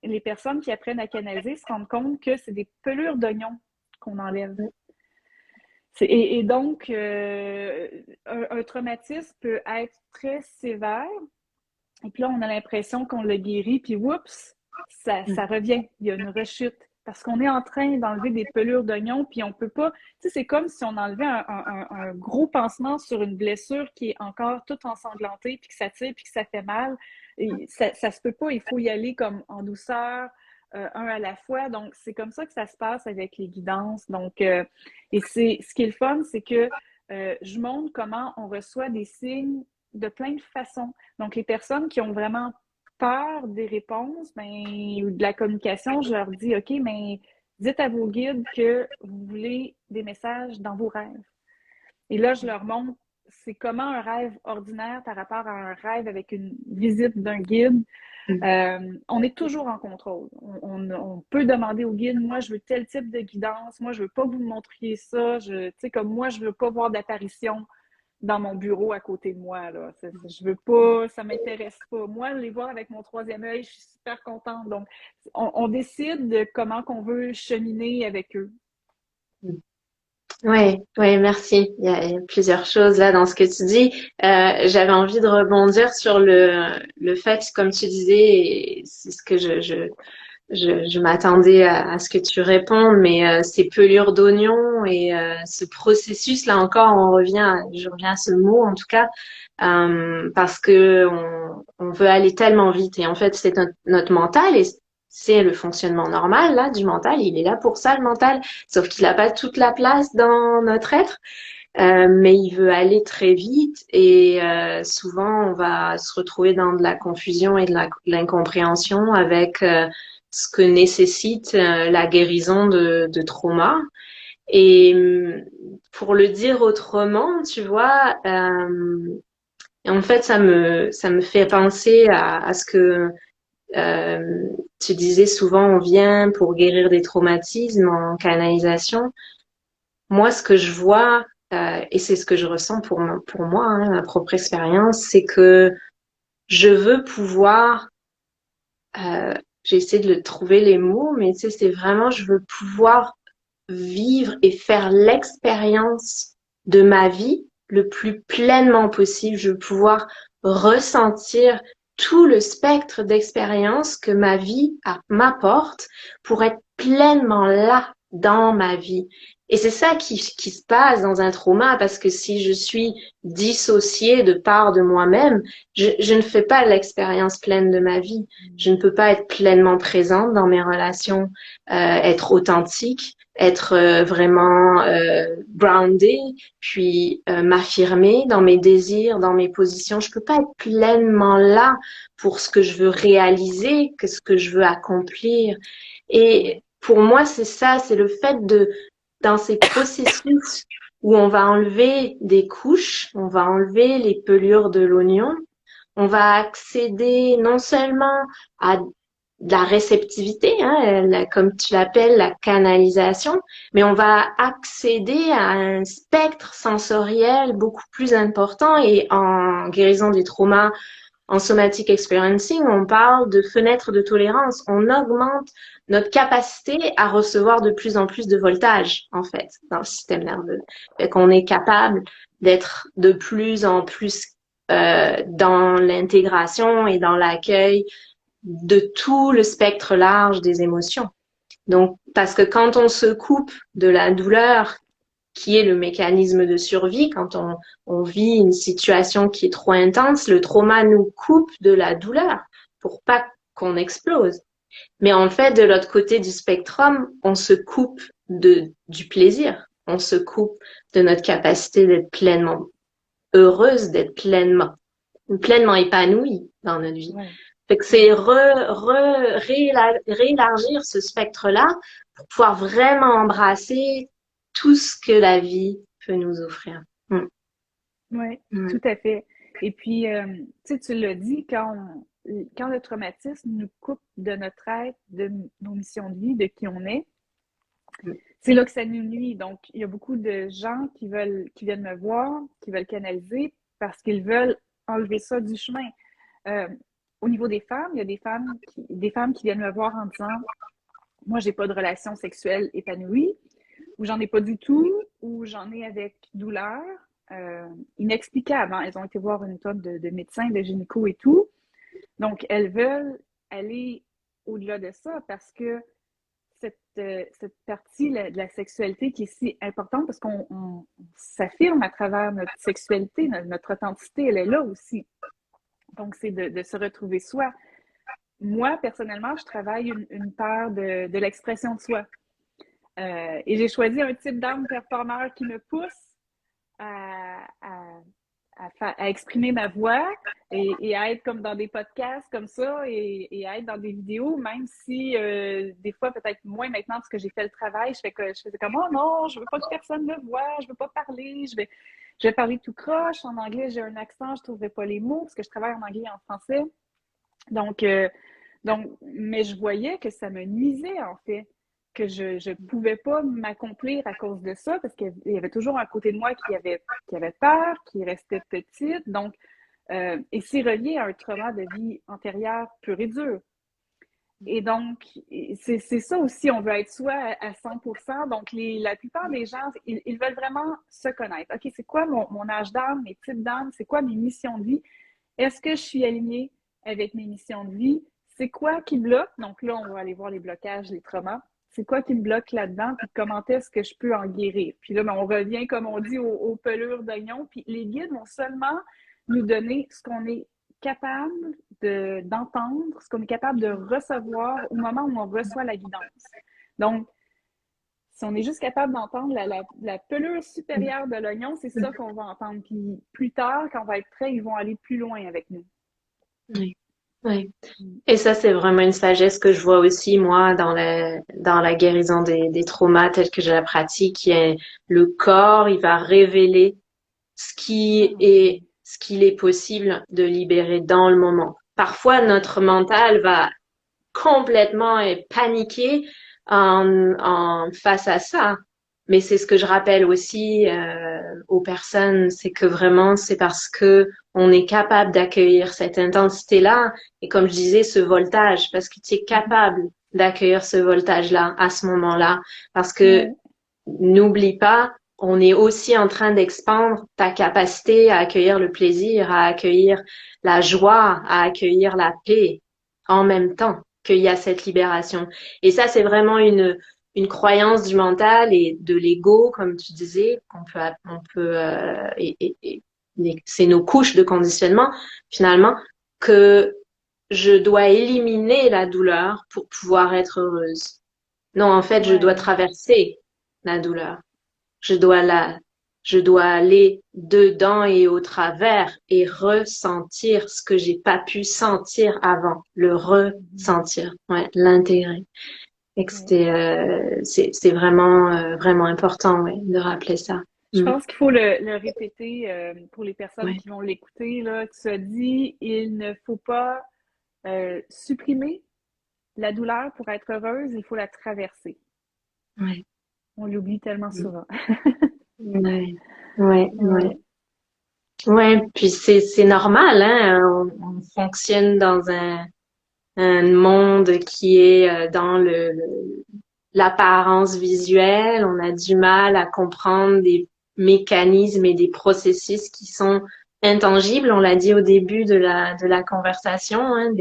les personnes qui apprennent à canaliser se rendent compte que c'est des pelures d'oignon qu'on enlève. Et donc, un traumatisme peut être très sévère. Et puis là, on a l'impression qu'on l'a guéri, puis oups, ça revient. Il y a une rechute. Parce qu'on est en train d'enlever des pelures d'oignon, puis on peut pas. Tu sais, c'est comme si on enlevait un gros pansement sur une blessure qui est encore toute ensanglantée, puis que ça tire, puis que ça fait mal. Et ça se peut pas. Il faut y aller comme en douceur, un à la fois. Donc, c'est comme ça que ça se passe avec les guidances. Donc, et c'est ce qui est le fun, c'est que je montre comment on reçoit des signes de plein de façons. Donc, les personnes qui ont vraiment peur des réponses ou de la communication, je leur dis, OK, mais dites à vos guides que vous voulez des messages dans vos rêves. Et là, je leur montre c'est comment un rêve ordinaire par rapport à un rêve avec une visite d'un guide. On est toujours en contrôle. On peut demander au guide, moi, je veux tel type de guidance, moi, je veux pas que vous me montriez ça, tu sais, comme moi, je veux pas voir d'apparition dans mon bureau à côté de moi. Là. Je veux pas, ça m'intéresse pas. Moi, les voir avec mon troisième œil, je suis super contente. Donc, on décide de comment qu'on veut cheminer avec eux. Ouais, ouais, merci. Il y a plusieurs choses là dans ce que tu dis. J'avais envie de rebondir sur le fait, comme tu disais, et c'est ce que je m'attendais à ce que tu répondes, mais ces pelures d'oignon et ce processus, là encore, je reviens à ce mot en tout cas, parce que on veut aller tellement vite et en fait c'est notre mental et c'est le fonctionnement normal là du mental, il est là pour ça le mental, sauf qu'il n'a pas toute la place dans notre être. Mais il veut aller très vite et souvent on va se retrouver dans de la confusion et de l'incompréhension avec ce que nécessite la guérison de trauma. Et pour le dire autrement, tu vois, en fait ça me fait penser à ce que euh, tu disais souvent, on vient pour guérir des traumatismes en canalisation. Moi, ce que je vois, et c'est ce que je ressens pour moi, hein, ma propre expérience, c'est que je veux pouvoir, euh, j'ai essayé de le trouver les mots, mais tu sais, c'est vraiment, je veux pouvoir vivre et faire l'expérience de ma vie le plus pleinement possible. Je veux pouvoir ressentir tout le spectre d'expérience que ma vie m'apporte pour être pleinement là dans ma vie. Et c'est ça qui se passe dans un trauma, parce que si je suis dissociée de part de moi-même, je ne fais pas l'expérience pleine de ma vie. Je ne peux pas être pleinement présente dans mes relations, être authentique, être vraiment grounded, puis m'affirmer dans mes désirs, dans mes positions. Je peux pas être pleinement là pour ce que je veux réaliser, que ce que je veux accomplir. Et pour moi, c'est ça, c'est le fait dans ces processus où on va enlever des couches, on va enlever les pelures de l'oignon, on va accéder non seulement à de la réceptivité, hein, comme tu l'appelles, la canalisation, mais on va accéder à un spectre sensoriel beaucoup plus important. Et en guérison des traumas, en somatic experiencing, on parle de fenêtre de tolérance. On augmente notre capacité à recevoir de plus en plus de voltage, en fait, dans le système nerveux. Fait qu'on est capable d'être de plus en plus dans l'intégration et dans l'accueil de tout le spectre large des émotions. Donc, parce que quand on se coupe de la douleur, qui est le mécanisme de survie, quand on vit une situation qui est trop intense, le trauma nous coupe de la douleur pour pas qu'on explose. Mais en fait, de l'autre côté du spectrum, on se coupe du plaisir, on se coupe de notre capacité d'être pleinement heureuse, d'être pleinement épanouie dans notre vie. Ouais. Fait que c'est réélargir ce spectre-là pour pouvoir vraiment embrasser tout ce que la vie peut nous offrir. Mm. Oui, Mm. tout à fait. Et puis, tu sais, tu l'as dit, quand le traumatisme nous coupe de notre être, de nos missions de vie, de qui on est, c'est là que ça nous nuit. Donc, il y a beaucoup de gens qui viennent me voir, qui veulent canaliser parce qu'ils veulent enlever ça du chemin. Au niveau des femmes, il y a des femmes qui viennent me voir en disant, moi, j'ai pas de relation sexuelle épanouie, ou j'en ai pas du tout, ou j'en ai avec douleur, inexplicable. Hein? Elles ont été voir une tonne de médecins, de gynéco et tout. Donc, elles veulent aller au-delà de ça parce que cette partie de la sexualité qui est si importante parce qu'on s'affirme à travers notre sexualité, notre authenticité, elle est là aussi. Donc, c'est de se retrouver soi. Moi, personnellement, je travaille une part de l'expression de soi. Et j'ai choisi un type d'âme performeur qui me pousse à exprimer ma voix et à être comme dans des podcasts comme ça et à être dans des vidéos, même si des fois, peut-être moins maintenant, parce que j'ai fait le travail, je faisais comme, oh non, je veux pas que personne me voie, je veux pas parler, je vais parler tout croche. En anglais, j'ai un accent, je trouverai pas les mots parce que je travaille en anglais et en français. Donc, mais je voyais que ça me nuisait, en fait, que je pouvais pas m'accomplir à cause de ça, parce qu'il y avait toujours un côté de moi qui avait peur, qui restait petite. Donc, et c'est relié à un trauma de vie antérieure pur et dur. Et donc, c'est ça aussi, on veut être soi à 100%. Donc, la plupart des gens, ils veulent vraiment se connaître. OK, c'est quoi mon âge d'âme, mes types d'âme, c'est quoi mes missions de vie? Est-ce que je suis alignée avec mes missions de vie? C'est quoi qui bloque? Donc là, on va aller voir les blocages, les traumas. C'est quoi qui me bloque là-dedans? Puis comment est-ce que je peux en guérir? Puis là, on revient, comme on dit, aux pelures d'oignon. Puis les guides vont seulement nous donner ce qu'on est capable d'entendre, ce qu'on est capable de recevoir au moment où on reçoit la guidance. Donc, si on est juste capable d'entendre la pelure supérieure de l'oignon, c'est ça qu'on va entendre. Puis plus tard, quand on va être prêt, ils vont aller plus loin avec nous. Oui, oui. Et ça, c'est vraiment une sagesse que je vois aussi, moi, dans la guérison des traumas tels que je la pratique, qui est le corps, il va révéler ce qu'il est possible de libérer dans le moment. Parfois, notre mental va complètement paniquer en face à ça. Mais c'est ce que je rappelle aussi aux personnes, c'est que vraiment c'est parce que on est capable d'accueillir cette intensité-là et comme je disais ce voltage, parce que tu es capable d'accueillir ce voltage-là à ce moment-là, parce que n'oublie pas, on est aussi en train d'expandre ta capacité à accueillir le plaisir, à accueillir la joie, à accueillir la paix en même temps qu'il y a cette libération. Et ça, c'est vraiment une croyance du mental et de l'ego, comme tu disais, c'est nos couches de conditionnement, finalement, que je dois éliminer la douleur pour pouvoir être heureuse. Non, en fait, je dois traverser la douleur. Je dois aller dedans et au travers et ressentir ce que j'ai pas pu sentir avant, le ressentir, ouais, l'intégrer. Et que c'est vraiment vraiment important, ouais, de rappeler ça. Je pense qu'il faut le répéter pour les personnes Ouais. qui vont l'écouter. Là, tu as dit, il ne faut pas supprimer la douleur pour être heureuse, il faut la traverser. Ouais. On l'oublie tellement souvent. Ouais. Ouais. Ouais. Ouais. Puis c'est normal, hein. On fonctionne dans un monde qui est dans l'apparence visuelle. On a du mal à comprendre des mécanismes et des processus qui sont intangibles. On l'a dit au début de la conversation, hein,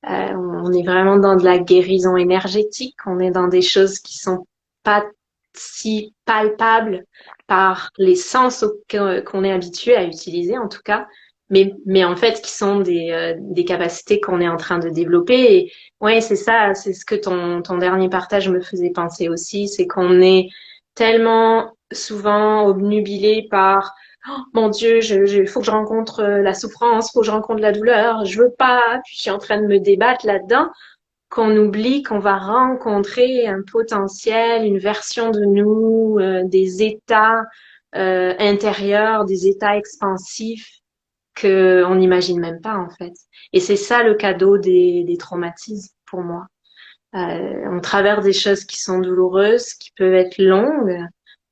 on est vraiment dans de la guérison énergétique. On est dans des choses qui sont pas si palpables par les sens qu'on est habitué à utiliser, en tout cas, mais en fait, qui sont des capacités qu'on est en train de développer. Et ouais, c'est ça, c'est ce que ton dernier partage me faisait penser aussi, c'est qu'on est tellement souvent obnubilé par oh, mon Dieu, faut que je rencontre la souffrance, faut que je rencontre la douleur, je veux pas, puis je suis en train de me débattre là-dedans, qu'on oublie qu'on va rencontrer un potentiel, une version de nous, des états intérieurs, des états expansifs que on n'imagine même pas en fait. Et c'est ça le cadeau des traumatismes pour moi. On traverse des choses qui sont douloureuses, qui peuvent être longues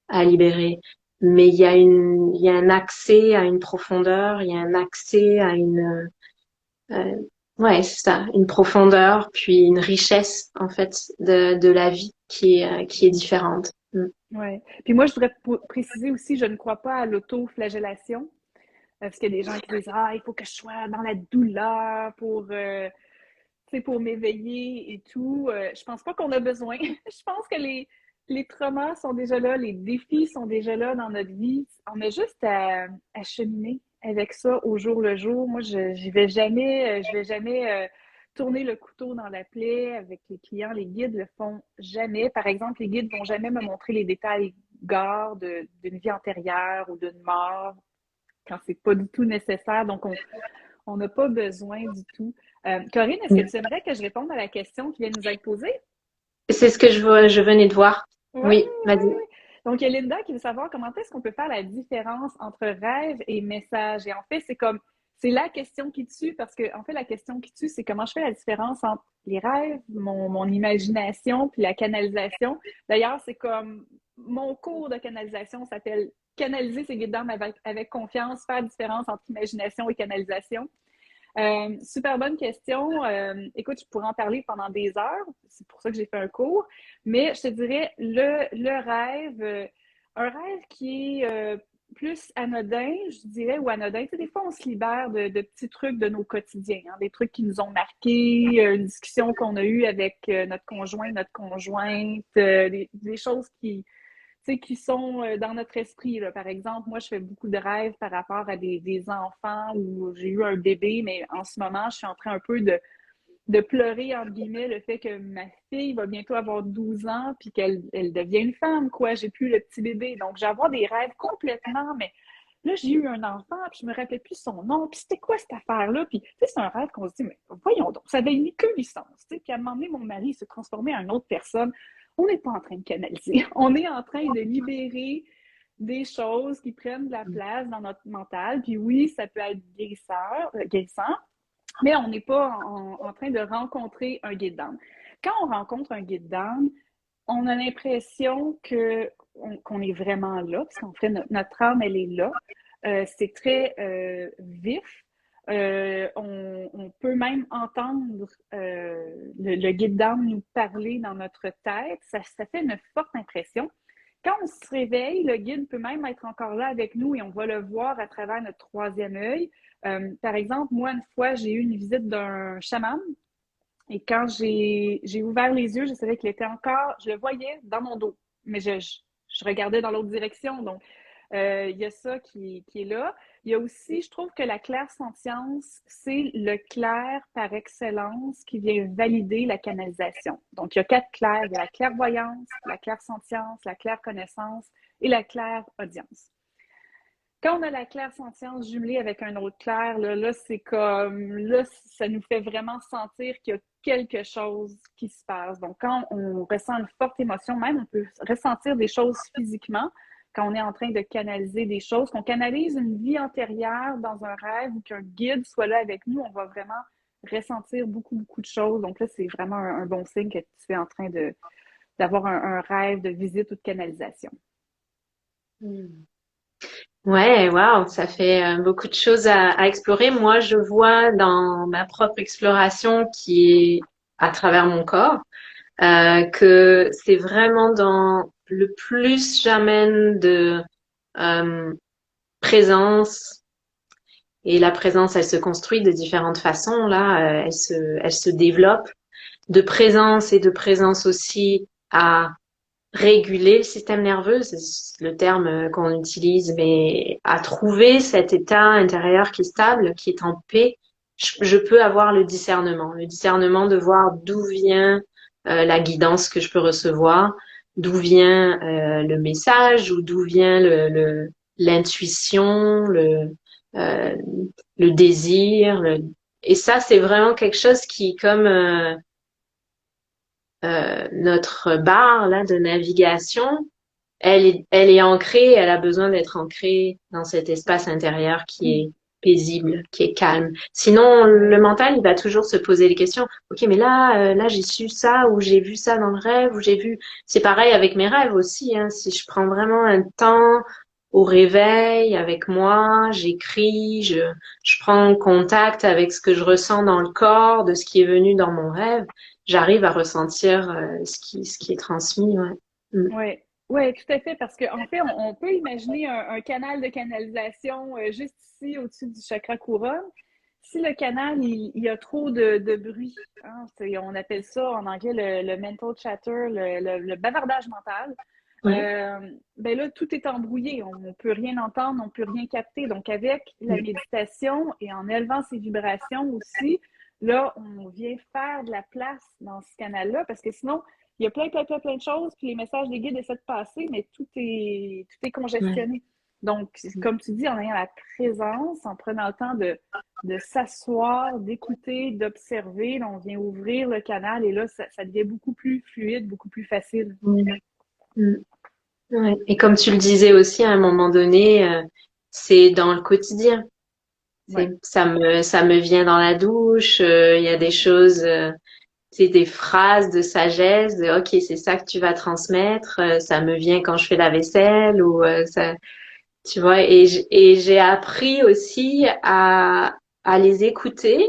à libérer, mais il y a un accès à une profondeur, il y a un accès à euh, ouais, c'est ça, une profondeur, puis une richesse en fait de la vie qui est différente. Mm. Ouais. Puis moi, je voudrais préciser aussi, je ne crois pas à l'autoflagellation. Parce qu'il y a des gens qui disent ah, il faut que je sois dans la douleur pour m'éveiller et tout. Je pense pas qu'on a besoin. Je pense que les traumas sont déjà là, les défis sont déjà là dans notre vie. On a juste à cheminer avec ça au jour le jour. Moi, je vais jamais tourner le couteau dans la plaie avec les clients. Les guides le font jamais. Par exemple, les guides vont jamais me montrer les détails gore d'une vie antérieure ou d'une mort quand c'est pas du tout nécessaire. Donc, on n'a pas besoin du tout. Corinne, est-ce que tu aimerais que je réponde à la question qui vient de nous être posée? C'est ce que je venais de voir. Oui, Oui, oui, vas-y. oui. Donc, il y a Linda qui veut savoir comment est-ce qu'on peut faire la différence entre rêve et message. Et en fait, c'est la question qui tue parce que, en fait, la question qui tue, c'est comment je fais la différence entre les rêves, mon imagination, puis la canalisation. D'ailleurs, c'est comme mon cours de canalisation s'appelle Canaliser ses guides d'âme avec confiance, faire la différence entre imagination et canalisation. Super bonne question. Écoute, je pourrais en parler pendant des heures. C'est pour ça que j'ai fait un cours. Mais je te dirais, le rêve, un rêve qui est plus anodin, je dirais, ou anodin. Tu sais, des fois, on se libère de petits trucs de nos quotidiens, hein, des trucs qui nous ont marqués, une discussion qu'on a eue avec notre conjoint, notre conjointe, des choses qui sont dans notre esprit. Là. Par exemple, moi, je fais beaucoup de rêves par rapport à des enfants où j'ai eu un bébé, mais en ce moment, je suis en train un peu de pleurer, entre guillemets, le fait que ma fille va bientôt avoir 12 ans puis qu'elle devient une femme, quoi. J'ai plus le petit bébé. Donc, j'ai avoir des rêves complètement, mais là, j'ai eu un enfant, puis je me rappelais plus son nom, puis c'était quoi cette affaire-là? Puis, tu sais, c'est un rêve qu'on se dit, mais voyons donc, ça avait une que licence, tu sais. Puis à un moment donné, mon mari s'est transformé en une autre personne. On n'est pas en train de canaliser. On est en train de libérer des choses qui prennent de la place dans notre mental. Puis oui, ça peut être guérissant, mais on n'est pas en train de rencontrer un guide d'âme. Quand on rencontre un guide d'âme, on a l'impression qu'on est vraiment là, parce qu'en fait, notre âme, elle est là. C'est très vif. On peut même entendre le guide d'âme nous parler dans notre tête. Ça fait une forte impression. Quand on se réveille, le guide peut même être encore là avec nous et on va le voir à travers notre troisième œil. Par exemple, moi, une fois, j'ai eu une visite d'un chaman et quand j'ai ouvert les yeux, je savais qu'il était encore, je le voyais dans mon dos, mais je regardais dans l'autre direction. Donc, il y a ça qui est là. Il y a aussi, je trouve que la clairsentience, c'est le clair par excellence qui vient valider la canalisation. Donc, il y a 4 clairs. Il y a la clairvoyance, la clairsentience, la clairconnaissance et la clairaudience. Quand on a la clairsentience jumelée avec un autre clair, là, c'est comme, là, ça nous fait vraiment sentir qu'il y a quelque chose qui se passe. Donc, quand on ressent une forte émotion, même, on peut ressentir des choses physiquement quand on est en train de canaliser des choses, qu'on canalise une vie antérieure dans un rêve ou qu'un guide soit là avec nous, on va vraiment ressentir beaucoup, beaucoup de choses. Donc là, c'est vraiment un bon signe que tu es en train d'avoir un rêve de visite ou de canalisation. Mm. Ouais, waouh, ça fait beaucoup de choses à explorer. Moi, je vois dans ma propre exploration qui est à travers mon corps, que c'est vraiment dans le plus j'amène de euh, présence. Et la présence, elle se construit de différentes façons, là, elle se développe de présence et de présence aussi à réguler le système nerveux, c'est le terme qu'on utilise, mais à trouver cet état intérieur qui est stable, qui est en paix, je peux avoir le discernement de voir d'où vient la guidance que je peux recevoir, d'où vient le message ou d'où vient l'intuition, euh, le désir. Et ça, c'est vraiment quelque chose qui, comme notre barre là de navigation, elle est ancrée, elle a besoin d'être ancrée dans cet espace intérieur qui est paisible, qui est calme. Sinon, le mental, il va toujours se poser les questions. Ok, mais là, j'ai su ça, ou j'ai vu ça dans le rêve, ou j'ai vu. C'est pareil avec mes rêves aussi. Hein. Si je prends vraiment un temps au réveil avec moi, j'écris, je prends contact avec ce que je ressens dans le corps, de ce qui est venu dans mon rêve, j'arrive à ressentir ce qui est transmis. Ouais. Mm. Oui, ouais, tout à fait, parce qu'en fait, on peut imaginer un canal de canalisation juste ici, au-dessus du chakra couronne. Si le canal, il y a trop de bruit, hein, on appelle ça en anglais le mental chatter, le bavardage mental, Ouais. ben là, tout est embrouillé, on ne peut rien entendre, on ne peut rien capter. Donc, avec la méditation et en élevant ses vibrations aussi, là, on vient faire de la place dans ce canal-là, parce que sinon, il y a plein de choses, puis les messages des guides essaient de passer, mais tout est Ouais. congestionné. Donc, comme tu dis, en ayant la présence, en prenant le temps de s'asseoir, d'écouter, d'observer, on vient ouvrir le canal et là, ça devient beaucoup plus fluide, beaucoup plus facile. Mm. Mm. Ouais. Et comme tu le disais aussi à un moment donné, c'est dans le quotidien. Ouais. Ça me vient dans la douche. Il y a des choses, c'est des phrases de sagesse. Ok, c'est ça que tu vas transmettre. Ça me vient quand je fais la vaisselle ou ça, tu vois. Et j'ai appris aussi à les écouter,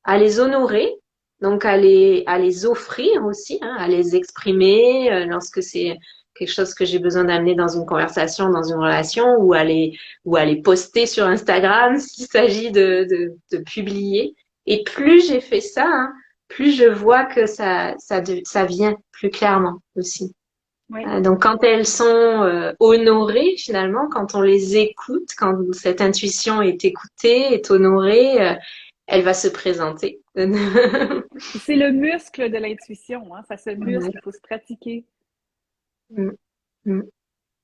à les honorer. Donc à les offrir aussi, hein, à les exprimer lorsque c'est quelque chose que j'ai besoin d'amener dans une conversation, dans une relation, ou à les poster sur Instagram s'il s'agit de publier. Et plus j'ai fait ça, hein, plus je vois que ça vient plus clairement aussi. Oui. Donc quand elles sont honorées finalement, quand on les écoute, quand cette intuition est écoutée, est honorée, elle va se présenter. C'est le muscle de l'intuition, hein? Ça se muscle, Ouais. il faut se pratiquer. Mm, mm.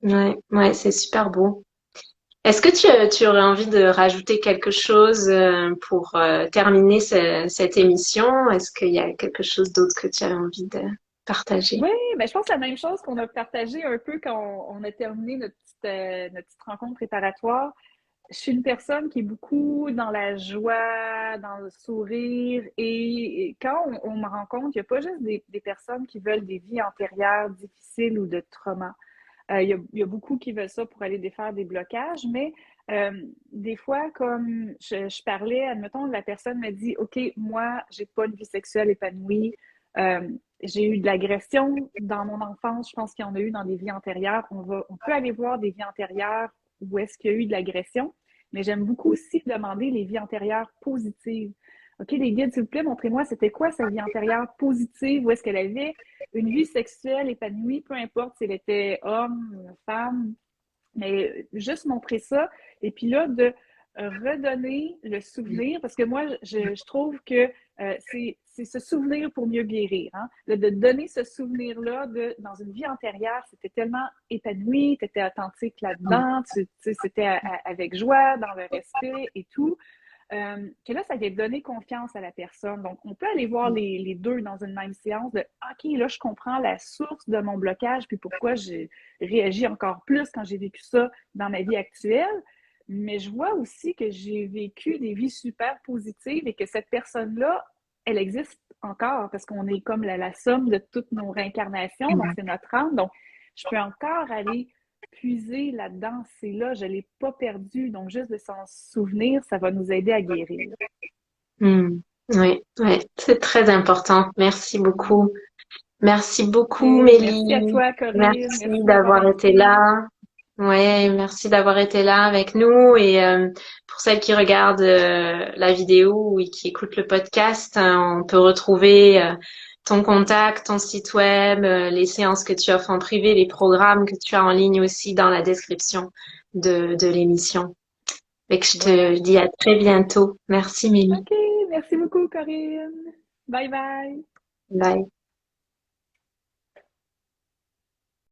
Ouais, ouais, c'est super beau. Est-ce que tu aurais envie de rajouter quelque chose pour terminer cette émission? Est-ce qu'il y a quelque chose d'autre que tu as envie de partager? Oui, ben, je pense la même chose qu'on a partagé un peu quand on a terminé notre petite rencontre préparatoire. Je suis une personne qui est beaucoup dans la joie, dans le sourire. Et quand on me rencontre, il n'y a pas juste des personnes qui veulent des vies antérieures difficiles ou de trauma. Il y a beaucoup qui veulent ça pour aller défaire des blocages, mais euh, des fois, comme je parlais, admettons, la personne me dit, OK, moi, j'ai pas une vie sexuelle épanouie, euh, j'ai eu de l'agression dans mon enfance, je pense qu'il y en a eu dans des vies antérieures. On peut aller voir des vies antérieures où est-ce qu'il y a eu de l'agression, mais j'aime beaucoup aussi demander les vies antérieures positives. OK, les guides, s'il vous plaît, montrez-moi c'était quoi sa vie antérieure positive, où est-ce qu'elle avait une vie sexuelle épanouie, peu importe si elle était homme, femme, mais juste montrer ça. Et puis là, de redonner le souvenir, parce que moi, je trouve que c'est se souvenir pour mieux guérir. Hein? De donner ce souvenir-là dans une vie antérieure, c'était tellement épanoui, tu étais authentique là-dedans, c'était avec joie, dans le respect et tout que là, ça vient donner confiance à la personne. Donc, on peut aller voir les deux dans une même séance de OK, là, je comprends la source de mon blocage, puis pourquoi j'ai réagi encore plus quand j'ai vécu ça dans ma vie actuelle. Mais je vois aussi que j'ai vécu des vies super positives et que cette personne-là, elle existe encore parce qu'on est comme la somme de toutes nos réincarnations, donc c'est notre âme. Donc, je peux encore aller puiser là-dedans, c'est là, je ne l'ai pas perdu. Donc, juste de s'en souvenir, ça va nous aider à guérir. Hmm. Oui, oui, c'est très important. Merci beaucoup. Merci beaucoup, Et merci à Mélie. toi, Corinne. Merci Merci de m'avoir d'avoir été invitée. là. Ouais, merci d'avoir été là avec nous. Et pour celles qui regardent la vidéo ou qui écoutent le podcast, on peut retrouver ton contact, ton site web, les séances que tu offres en privé, les programmes que tu as en ligne aussi dans la description de l'émission. Et que je Voilà. te dis à très bientôt. Merci, Mélie. OK, merci beaucoup, Corinne. Bye bye. Bye.